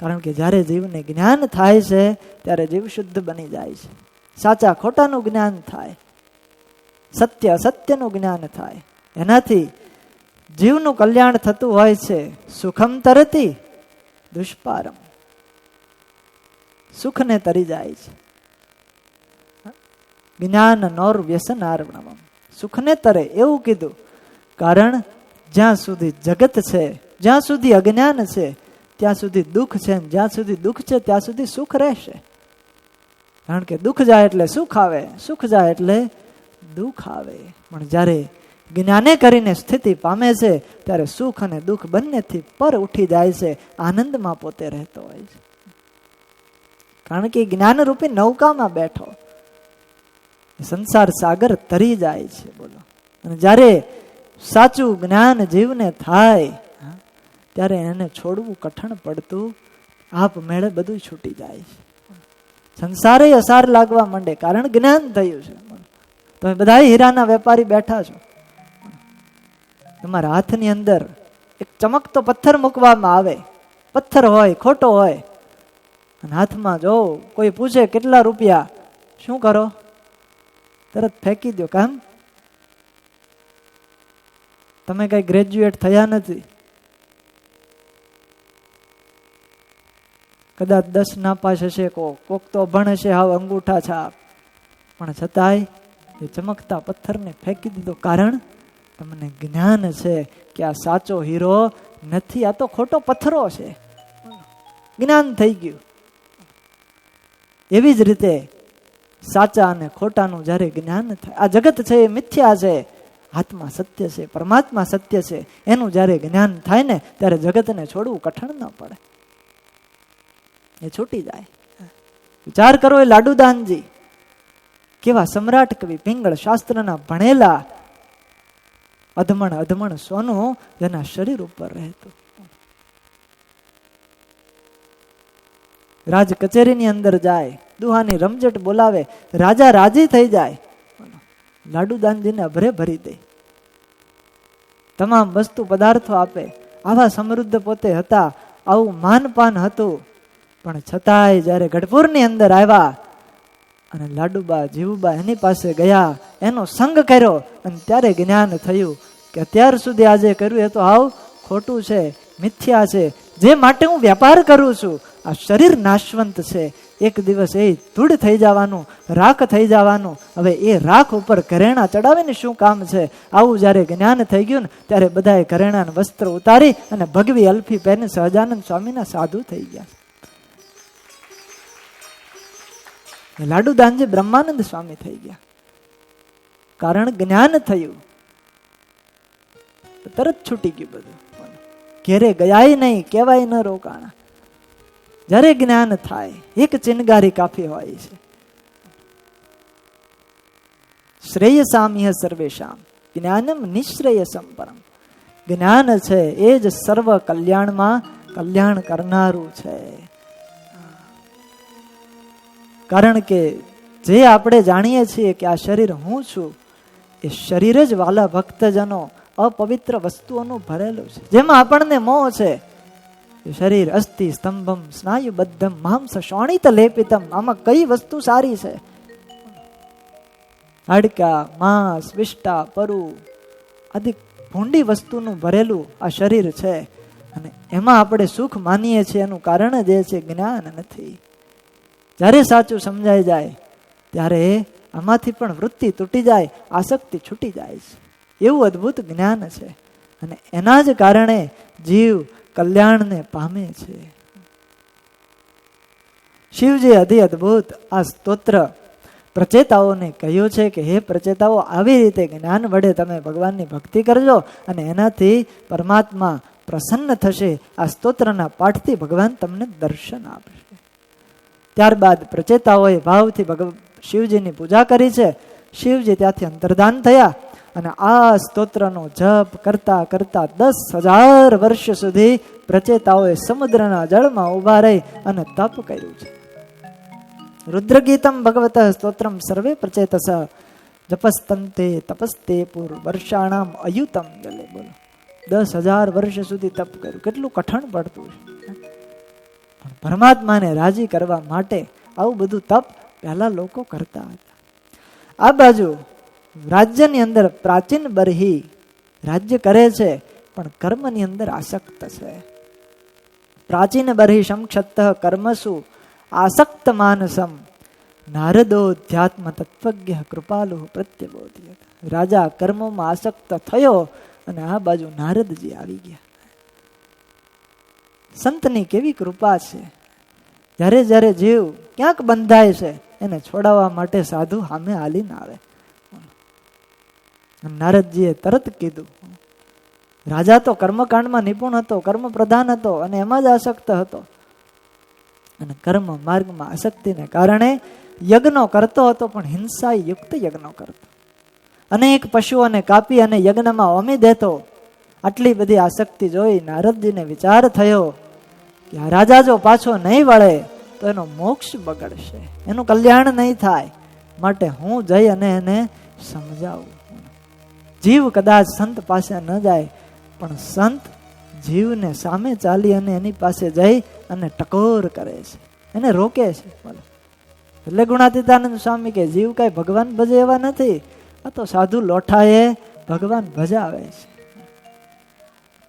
કારણ કે જ્યારે જીવને જ્ઞાન થાય છે ત્યારે જીવ શુદ્ધ બની જાય છે. સાચા ખોટાનું જ્ઞાન થાય, સત્ય અસત્યનું જ્ઞાન થાય. એનાથી જીવનું કલ્યાણ થતું હોય છે. સુખમ તરતી દુષ્પારમ, સુખને તરી જાય છે. જ્ઞાન નોર વ્યસનાર્ણવમ, સુખને તરે એવું કીધું. કારણ જ્યાં સુધી જગત છે, જ્યાં સુધી અજ્ઞાન છે ત્યાં સુધી દુઃખ છે, જ્યાં સુધી દુઃખ છે ત્યાં સુધી સુખ રહેશે. કારણ કે દુઃખ જાય એટલે સુખ આવે, સુખ જાય એટલે દુઃખ આવે. પણ જ્યારે જ્ઞાને કરીને સ્થિતિ પામે છે ત્યારે સુખ અને દુઃખ બંનેથી પર ઉઠી જાય છે, આનંદમાં પોતે રહેતો હોય છે. કારણ કે જ્ઞાન રૂપી નૌકામાં બેઠો, સંસાર સાગર તરી જાય છે. બોલો. અને જ્યારે સાચું જ્ઞાન જીવને થાય ત્યારે એને છોડવું કઠણ પડતું, આપ મેળે બધું છૂટી જાય છે. સંસારે અસાર લાગવા માંડે, કારણ જ્ઞાન થયું છે. તમે બધા હીરાના વેપારી બેઠા છો, તમારા હાથની અંદર એક ચમકતો પથ્થર મૂકવામાં આવે, પથ્થર હોય ખોટો હોય, અને હાથમાં જો કોઈ પૂછે કેટલા રૂપિયા, શું કરો? તરત ફેંકી દો. કામ તમે કઈ ગ્રેજ્યુએટ થયા નથી, કદાચ 10 નાપાસ હશે, કોક તો અભણ હશે, હાવ અંગૂઠા છાપ, પણ છતાંય એ ચમકતા પથ્થરને ફેંકી દીધો. કારણ તમને જ્ઞાન છે કે આ સાચો હીરો નથી, આ તો ખોટો પથ્થરો છે. જ્ઞાન થઈ ગયું. એવી જ રીતે સાચા અને ખોટાનું જ્યારે જ્ઞાન થાય, આ જગત છે એ મિથ્યા છે, આત્મા સત્ય છે, પરમાત્મા સત્ય છે, એનું જ્યારે જ્ઞાન થાય ને ત્યારે જગતને છોડવું કઠણ ન પડે, એ છૂટી જાય. વિચાર કરો, એ લાડુદાનજી કેવા સમ્રાટ કવિ, પિંગળ શાસ્ત્રના ભણેલા, અધમણ સોનું જેના શરીર ઉપર રહેતું. રાજ કચેરીની અંદર જાય, દુહાની રમઝટ બોલાવે, રાજા રાજી થઈ જાય, લાડુદાનજીને અભરે ભરી દે, તમામ વસ્તુ પદાર્થો આપે. આવા સમૃદ્ધ પોતે હતા, આવું માનપાન હતું. પણ છતાંય જ્યારે ગઢપુરની અંદર આવ્યા અને લાડુબા જીવુબા એની પાસે ગયા, એનો સંગ કર્યો, અને ત્યારે જ્ઞાન થયું કે અત્યાર સુધી આજે કર્યું એ તો હાવ ખોટું છે, મિથ્યા છે. જે માટે હું વેપાર કરું છું, આ શરીર નાશવંત છે, એક દિવસ એ ધૂળ થઈ જવાનું, રાખ થઈ જવાનું. હવે એ રાખ ઉપર ઘરેણા ચડાવીને શું કામ છે? આવું જ્યારે જ્ઞાન થઈ ગયું ને ત્યારે બધાએ ઘરેણાના વસ્ત્ર ઉતારી અને ભગવી અલ્ફી પહેરીને સહજાનંદ સ્વામીના સાધુ થઈ ગયા. લાડુદાનજી બ્રહ્માનંદ સ્વામી થઈ ગયા, કારણ જ્ઞાન થયું. તરત છૂટી ગયું બધું, ઘેરે ગયા નહીં, કહેવાય ન રોકાણા. જ્યારે જ્ઞાન થાય એક ચિનગારી કાફી હોય છે. શ્રેયસામ્ય સર્વેશામ જ્ઞાનમ નિશ્રેયસમ પરમ. જ્ઞાન છે એ જ સર્વ કલ્યાણમાં કલ્યાણ કરનારું છે. કારણ કે જે આપણે જાણીએ છીએ કે આ શરીર હું છું, એ શરીર જ વાલા ભક્તજનો અપવિત્ર વસ્તુઓનું ભરેલું છે. જેમાં આપણને મોહ છે, શરીર અસ્થિ સ્તંભમ સ્નાયુબદ્ધમ માંસ શોણિત લેપિતમ. આમાં કઈ વસ્તુ સારી છે? હાડકા, માંસ, વિષ્ટા, પરુ આદિ ભૂંડી વસ્તુનું ભરેલું આ શરીર છે, અને એમાં આપણે સુખ માનીએ છીએ. એનું કારણ જ એ છે જ્ઞાન નથી. જ્યારે સાચું સમજાઈ જાય ત્યારે આમાંથી પણ વૃત્તિ તૂટી જાય, આસક્તિ છૂટી જાય છે. એવું અદ્ભુત જ્ઞાન છે, અને એના જ કારણે જીવ કલ્યાણને પામે છે. શિવજી અતિ અદ્ભુત આ સ્તોત્ર પ્રચેતાઓને કહ્યું છે કે હે પ્રચેતાઓ, આવી રીતે જ્ઞાન વડે તમે ભગવાનની ભક્તિ કરજો અને એનાથી પરમાત્મા પ્રસન્ન થશે. આ સ્તોત્રના પાઠથી ભગવાન તમને દર્શન આપશે. ત્યારબાદ પ્રચેતાઓએ ભાવથી શિવજીની પૂજા કરી છે. શિવજી ત્યાંથી અંતર્ધાન થયા, અને આ સ્તોત્રનો જપ કરતા કરતા 10,000 વર્ષ સુધી પ્રચેતાઓએ સમુદ્રના જળમાં ઉભા રહી અને તપ કર્યું છે. રુદ્રગીતમ ભગવત સ્તોત્રમ સર્વે પ્રચેતસ જપસ્તંતે તપસ્તે પૂર વર્ષાણામ અયુતમ જલે. બોલો, 10,000 વર્ષ સુધી તપ કર્યું, કેટલું કઠણ પડતું છે. પણ પરમાત્માને રાજી કરવા માટે આવું બધું તપ પહેલા લોકો કરતા હતા. આ બાજુ રાજ્યની અંદર પ્રાચીન બરહી રાજ્ય કરે છે, પણ કર્મની અંદર આસક્ત છે. પ્રાચીન બરહી સંક્ષત કર્મસુ આસક્ત માનસમ નારદો ધ્યાત્મ તત્વજ્ઞ કૃપાલુ પ્રત્યબોધ્યત. રાજા કર્મોમાં આસક્ત થયો અને આ બાજુ નારદજી આવી ગયા. સંતની કેવી કૃપા છે, જ્યારે જ્યારે જીવ ક્યાંક બંધાય છે એને છોડાવવા માટે સાધુ સામે હાલીને આવે. નારદજીએ તરત કીધું. રાજા તો કર્મકાંડમાં નિપુણ હતો, કર્મ પ્રધાન હતો અને એમાં જ આસક્ત હતો. અને કર્મ માર્ગમાં આસક્તિને કારણે યજ્ઞો કરતો હતો, પણ હિંસા યુક્ત યજ્ઞો કરતો. અનેક પશુઓને કાપી અને યજ્ઞમાં હોમી દેતો. આટલી બધી આસક્તિ જોઈ નારદજીને વિચાર થયો કે આ રાજા જો પાછો નહીં વળે તો એનો મોક્ષ બગડશે, એનું કલ્યાણ નહીં થાય. માટે હું જઈ અને એને સમજાવું. જીવ કદાચ સંત પાસે ન જાય, પણ સંત જીવને સામે ચાલી અને એની પાસે જઈ અને ટકોર કરે છે, એને રોકે છે. એટલે ગુણાતીતાનંદ સ્વામી કે જીવ કઈ ભગવાન ભજે એવા નથી, આ તો સાધુ લોઠાએ ભગવાન ભજાવે છે.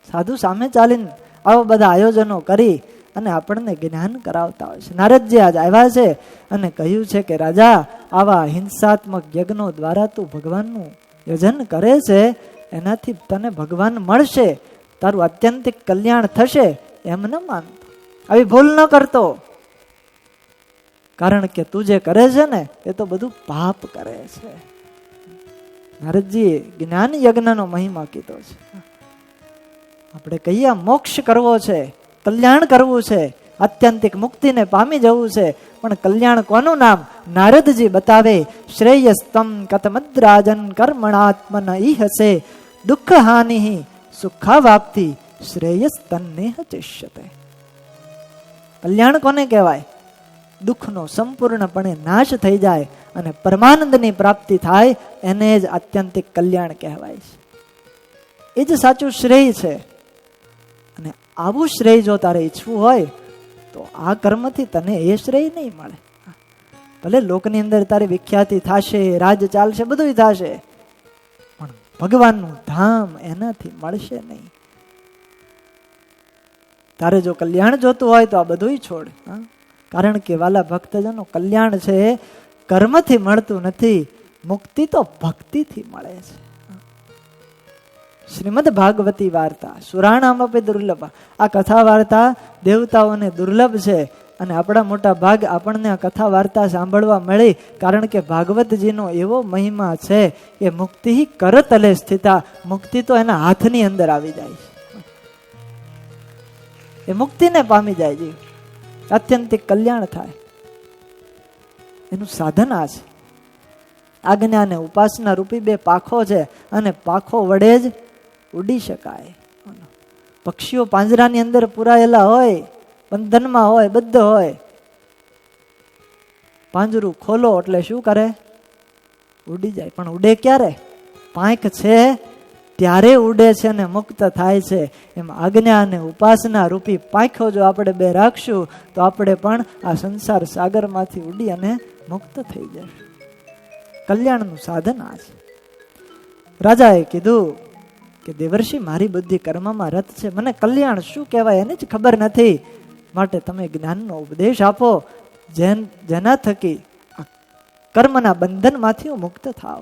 સાધુ સામે ચાલીને આવા બધા આયોજનો કરી અને આપણને જ્ઞાન કરાવતા હોય છે. નારદજી આજ આવ્યા છે અને કહ્યું છે કે રાજા, આવા હિંસાત્મક યજ્ઞો દ્વારા તું ભગવાનનું યજન કરે છે, એનાથી તને ભગવાન મળશે, તારું અત્યંતિક કલ્યાણ થશે, એમ ન માનતો, આવી ભૂલ ન કરતો. કારણ કે તું જે કરે છે ને એ તો બધું પાપ કરે છે. નારદજીએ જ્ઞાન યજ્ઞનો મહિમા કીધો છે. આપણે કહીએ મોક્ષ કરવો છે, કલ્યાણ કરવું છે, આત્યંતિક મુક્તિને પામી જવું છે, પણ કલ્યાણ કોનું નામ? નારદજી બતાવે. શ્રેયસ્તમ કતમદ્રાજન કર્મણાત્મન ઈહસે દુઃખ હાનિ સુખાવાપ્તિ શ્રેયસ તન્નેહ ચિષ્યતે. કલ્યાણ કોને કહેવાય? દુઃખનો સંપૂર્ણપણે નાશ થઈ જાય અને પરમાનંદની પ્રાપ્તિ થાય, એને જ આત્યંતિક કલ્યાણ કહેવાય છે. એ જ સાચું શ્રેય છે. અને આવું શ્રેય જો તારે ઈચ્છવું હોય તો આ કર્મથી તને એ શ્રેય નહીં મળે. ભલે લોકની અંદર તારી વિખ્યાતિ થશે, રાજ ચાલશે, બધું થશે, પણ ભગવાનનું ધામ એનાથી મળશે નહીં. તારે જો કલ્યાણ જોતું હોય તો આ બધું છોડ. કારણ કે વાલા ભક્તજનો, કલ્યાણ છે કર્મથી મળતું નથી, મુક્તિ તો ભક્તિથી મળે છે. શ્રીમદ ભાગવતી વાર્તા સુરાણામ અપી દુર્લભ. આ કથા વાર્તા દેવતાઓને દુર્લભ છે અને આપણા મોટા ભાગ આપણને આ કથા વાર્તા સાંભળવા મળી. કારણ કે ભાગવતજીનો એવો મહિમા છે કે મુક્તિ કરતલે સ્થિતા, મુક્તિ તો એના હાથની અંદર આવી જાય છે. એ મુક્તિને પામી જાય છે, આત્યંતિક કલ્યાણ થાય. એનું સાધન આ છે. આજ્ઞા અને ઉપાસના રૂપી બે પાખો છે અને પાખો વડે જ ઉડી શકાય. પક્ષીઓ પાંજરાની અંદર પુરાયેલા હોય, બંધનમાં હોય, બધો હોય. પાંજરું ખોલો એટલે શું કરે? ઉડી જાય. પણ ઉડે ક્યારે? પાંખ છે ત્યારે ઉડે છે અને મુક્ત થાય છે. એમ આજ્ઞા અને ઉપાસના રૂપી પાંખો જો આપણે બે રાખશું તો આપણે પણ આ સંસાર સાગરમાંથી ઉડી અને મુક્ત થઈ જશું. કલ્યાણનું સાધન આ છે. રાજાએ કીધું કે દેવર્ષિ, મારી બુદ્ધિ કર્મમાં રત છે, મને કલ્યાણ શું કહેવાય એની જ ખબર નથી, માટે તમે જ્ઞાનનો ઉપદેશ આપો, જેના થકી કર્મના બંધનમાંથી હું મુક્ત થાવ.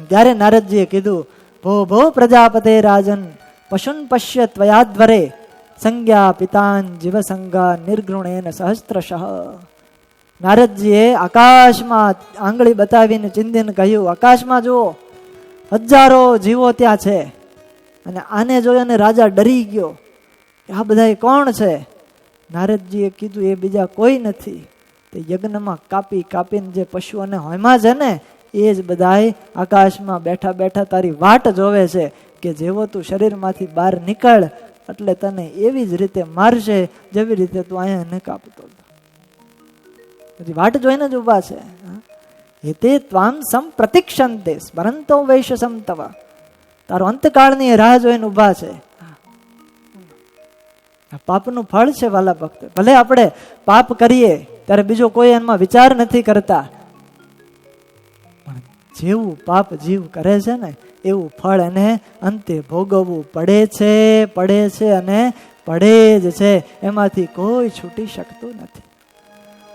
ત્યારે નારદજીએ કીધું, ભો ભો પ્રજાપતે રાજન પશુન પશ્ય ત્વયાધ્વરે સંજ્ઞા પિતાન જીવ સંગા નિર્ગુણેન સહસ્ત્રશઃ. નારદજીએ આકાશમાં આંગળી બતાવીને ચિંદીને કહ્યું, આકાશમાં જુઓ, હજારો જીવો ત્યાં છે. અને આને જોઈને રાજા ડરી ગયો. આ બધા કોણ છે? નારદજીએ કીધું, એ બીજા કોઈ નથી, તે યજ્ઞમાં કાપી કાપીને જે પશુઓને હોયમાં છે ને, એ જ બધાય આકાશમાં બેઠા બેઠા તારી વાટ જોવે છે કે જેવો તું શરીરમાંથી બહાર નીકળ એટલે તને એવી જ રીતે મારશે જેવી રીતે તું અહીંયા એને કાપતો. બધી વાટ જોઈને જ ઉભા છે. હેતે ત્વામ સમ પ્રતિક્ષંતે સ્મરંતો વૈશ્યસમ તવ. તારો અંતકાળની રાહ જોઈને ઊભા છે. પાપનું ફળ છે વાલા ભક્ત. ભલે આપણે પાપ કરીએ ત્યારે બીજો કોઈ એમાં વિચાર નથી કરતા, પણ જેવું પાપ જીવ કરે છે ને એવું ફળ એને અંતે ભોગવવું પડે છે અને પડે જ છે. એમાંથી કોઈ છૂટી શકતું નથી.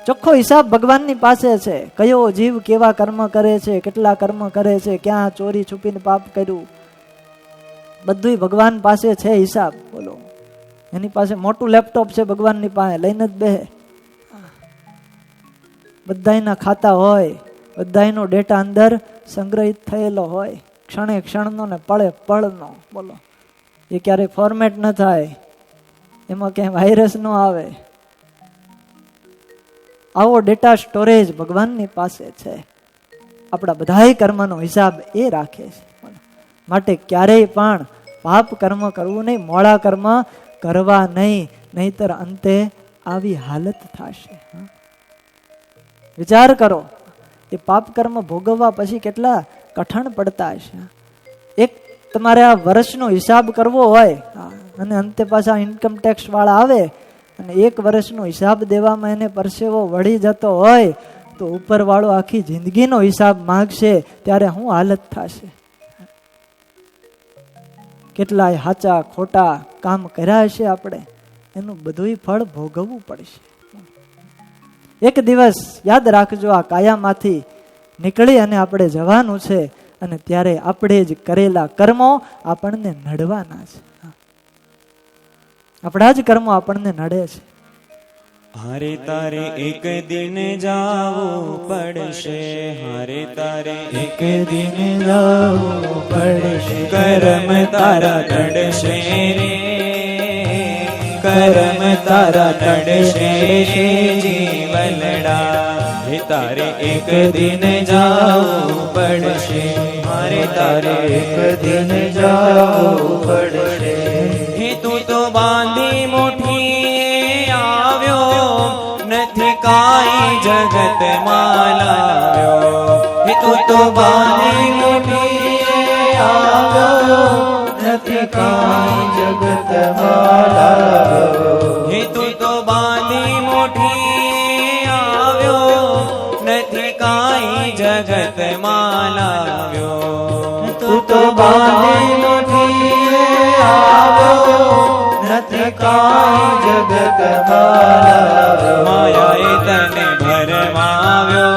ચોખ્ખો હિસાબ ભગવાનની પાસે છે. કયો જીવ કેવા કર્મ કરે છે, કેટલા કર્મ કરે છે, ક્યાં ચોરી છુપીને પાપ કર્યું, બધું ભગવાન પાસે છે હિસાબ. બોલો, એની પાસે મોટું લેપટોપ છે ભગવાનની પાસે, લઈને જ બેહે. બધાના ખાતા હોય, બધાનો ડેટા અંદર સંગ્રહિત થયેલો હોય, ક્ષણે ક્ષણનો ને પળે પળનો. બોલો, એ ક્યારેય ફોર્મેટ ન થાય, એમાં ક્યાંય વાયરસ ન આવે. આવો ડેટા સ્ટોરેજ ભગવાનની પાસે છે. આપણા બધાય કર્મનો હિસાબ એ રાખે છે. માટે ક્યારેય પણ પાપ કર્મ કરવું નહીં, મોડા કર્મ કરવા નહીં, નહીતર અંતે આવી હાલત થશે. વિચાર કરો, એ પાપ કર્મ ભોગવવા પછી કેટલા કઠણ પડતા હશે. એક તમારે આ વર્ષનો હિસાબ કરવો હોય અને અંતે પાછા ઇન્કમ ટેક્સ વાળા આવે અને 1 વર્ષનો હિસાબ દેવામાં એને પરસેવો વળી જતો હોય તો ઉપરવાળો આખી જિંદગીનો હિસાબ માંગશે, ત્યારે શું હાલત થશે. કેટલાય હાચા ખોટા કામ કર્યા હશે આપણે, એનું બધું ફળ ભોગવવું પડશે. એક દિવસ યાદ રાખજો, આ કાયામાંથી નીકળી અને આપણે જવાનું છે, અને ત્યારે આપણે જ કરેલા કર્મો આપણને નડવાના છે. આપણા જ કર્મો આપણને નડે છે. હારે તારે એક દિન જાવું પડશે, હારે તારે એક દિન જાવું પડશે. કર્મ તારા નડશે રે, કર્મ તારા નડશે જીવલડા. હે તારે એક દિન જાવું પડશે, હારે તારે એક દિન જાવું પડશે. હે તું તો બાંધી મુઠી આવ્યો, નથી કાંઈ જગત માલાવ્યો. હે તું તો બાંધી મુઠી આવ્યો, નથી કાંઈ જગત માલાવ્યો. હે તું તો બાંધી મુઠી આવ્યો, નથી કાંઈ જગત માલાવ્યો. તું તો બાંધી મુઠી આવ્યો, નથી કાંઈ જગત માલાવ્યો. માયાએ તને ભરમાવ્યો,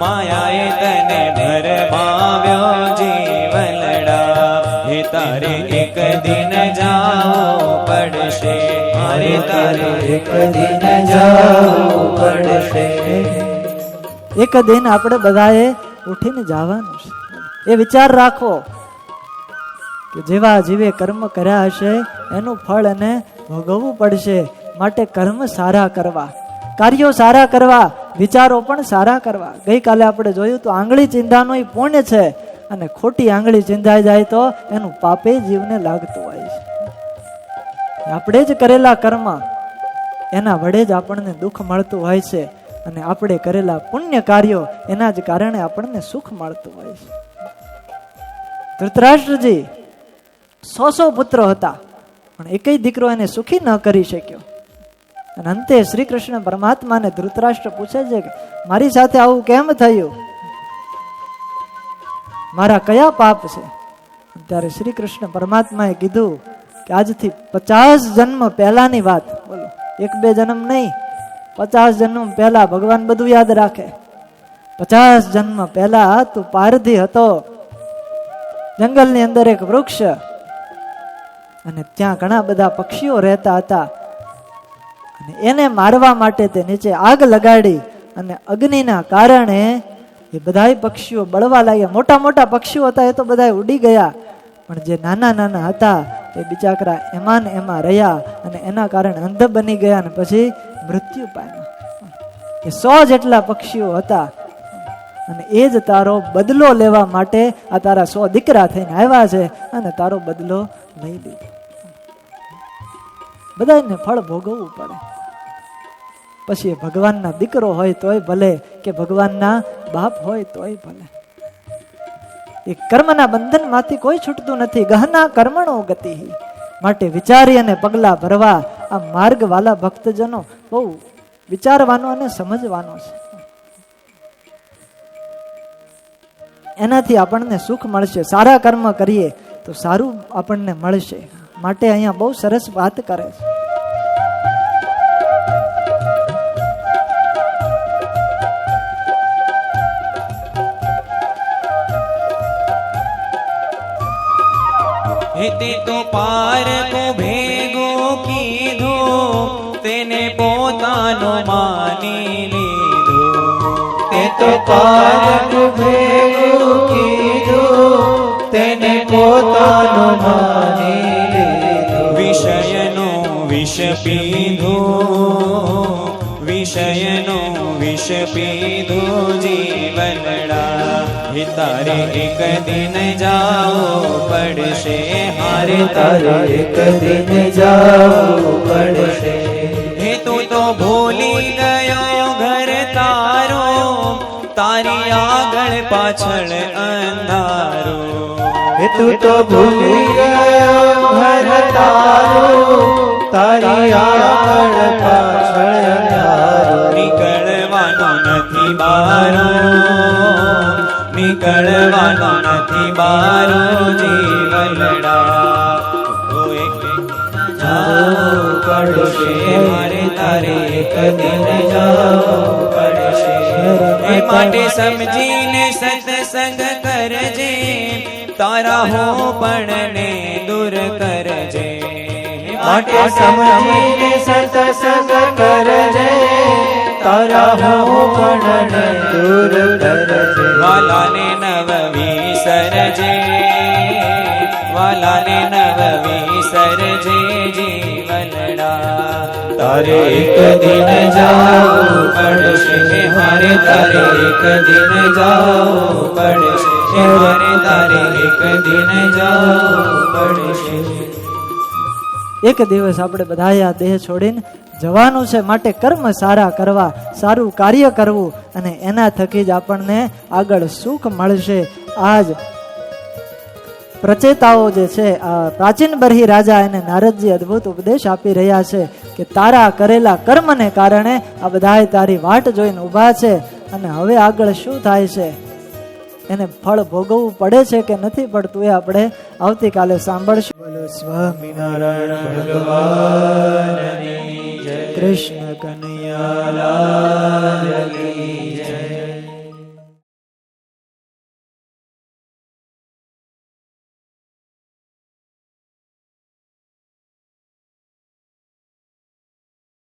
માયાએ તને ભરમાવ્યો જીવલડા. હે તારે એક દિન જાવું પડશે, મારે તારે એક દિન જાવું પડશે. એક દિન આપણે બધાએ ઉઠીને જવાનું છે. એ વિચાર રાખો કે જેવા જીવે કર્મ કર્યા હશે એનું ફળ એને ભોગવવું પડશે. માટે કર્મ સારા કરવા, કાર્યો સારા કરવા, વિચારો પણ સારા કરવા. ગઈકાલે આપણે જોયું તો આંગળી ચિંધાનું એ પુણ્ય છે, અને ખોટી આંગળી ચિંધાઈ જાય તો એનું પાપે જીવને લાગતું હોય છે. આપણે જ કરેલા કર્મ એના વડે જ આપણને દુઃખ મળતું હોય છે, અને આપણે કરેલા પુણ્ય કાર્યો એના જ કારણે આપણને સુખ મળતું હોય છે. ધૃતરાષ્ટ્રજી 100 પુત્રો હતા, પણ એકય દીકરો એને સુખી ન કરી શક્યો. અને અંતે શ્રી કૃષ્ણ પરમાત્માને ધૃતરાષ્ટ્ર પૂછે છે કે મારી સાથે આવું કેમ થયું, મારા કયા પાપ છે? ત્યારે શ્રી કૃષ્ણ પરમાત્માએ કીધું કે આજથી 50 જન્મ પહેલાની વાત. બોલો, 1-2 જન્મ નહીં, 50 જન્મ પહેલા. ભગવાન બધું યાદ રાખે. 50 જન્મ પહેલા તું પારધી હતો, જંગલની અંદર એક વૃક્ષ, અને ત્યાં ઘણા બધા પક્ષીઓ રહેતા હતા, અને એને મારવા માટે તે નીચે આગ લગાડી, અને અગ્નિના કારણે એ બધાય પક્ષીઓ બળવા લાગ્યા. મોટા મોટા પક્ષીઓ હતા એ તો બધા ઉડી ગયા, પણ જે નાના નાના હતા એ બિચારા એમાં ને એમાં રહ્યા, અને એના કારણે અંધ બની ગયા, અને પછી મૃત્યુ પામ્યા. એ 100 જેટલા પક્ષીઓ હતા, અને એ જ તારો બદલો લેવા માટે આ તારા 100 દીકરા થઈને આવ્યા છે, અને તારો બદલો લઈ લીધો. બધાને ફળ ભોગવવું પડે. પછી એ ભગવાનના દીકરો હોય તોય ભલે, કે ભગવાનના બાપ હોય તોય ભલે. એ કર્મના બંધનમાંથી કોઈ છૂટતું નથી. ગહના કર્મણો ગતિ. માટે વિચારી અને પગલા ભરવા આ માર્ગ વાલા ભક્તજનો બહુ વિચારવાનો અને સમજવાનો છે. એનાથી આપણને સુખ મળશે. સારા કર્મ કરીએ તો સારું આપણને મળશે. માટે અહીંયા બહુ સરસ વાત કરે છે. તે તો પારકો ભેગો કીધો, તેને પોતાનો માની લીધો. તે તો પારકો ભેગો કીધો, તેને પોતાનો માની લીધો. વિષયનો વિષ પીધો, વિષયનો વિષ પીધો જીવનડા. હે તારે એક દિન જાવું પડશે, હારે તારે એક દિન જાવું પડશે. હે તું તો ભૂલી ગયો ઘર તારો, તારી આગળ પાછળ અંધારો. હે તું તો ભૂલી ગયો ઘર તારો, તારી આગળ પાછળ અંધારો. નીકળવાનો નથી બારો, નીકળવાનો નથી બારો જીવનડા. તો એક જાવું પડશે, મારે તારે એક દિન જાવું પડશે. એ માટે સમજીને સત્સંગ કરજે, તારા હો પણ દૂર કરજે. માટે સમજીને સત્સંગ કરજે, તારા હો પણ દૂર કરજે. વાલાને નવ વિસરજે, વાલાને નવ વિસરજે જીવનડા. તારે એક દિન જાવું પડશે, મારે તારે એક દિન જાવું પડશે, મારે તારે એક દિન જાવું પડશે. એક દિવસ આપણે બધાએ આ દેહ છોડીને જવાનું છે. માટે કર્મ સારા કરવા, સારું કાર્ય કરવું, અને એના થકી જ આપણને આગળ સુખ મળશે. આજ પ્રચેતાઓ જે છે, આ પ્રાચીન બરહી રાજા એને નારદજી અદ્ભુત ઉપદેશ આપી રહ્યા છે કે તારા કરેલા કર્મને કારણે આ બધાએ તારી વાટ જોઈને ઊભા છે, અને હવે આગળ શું થાય છે એને ફળ ભોગવવું પડે છે કે નથી પડતું એ આપણે આવતીકાલે સાંભળશું. બોલો સ્વામિનારાયણ ભગવાન કૃષ્ણ કનૈયા લાલ.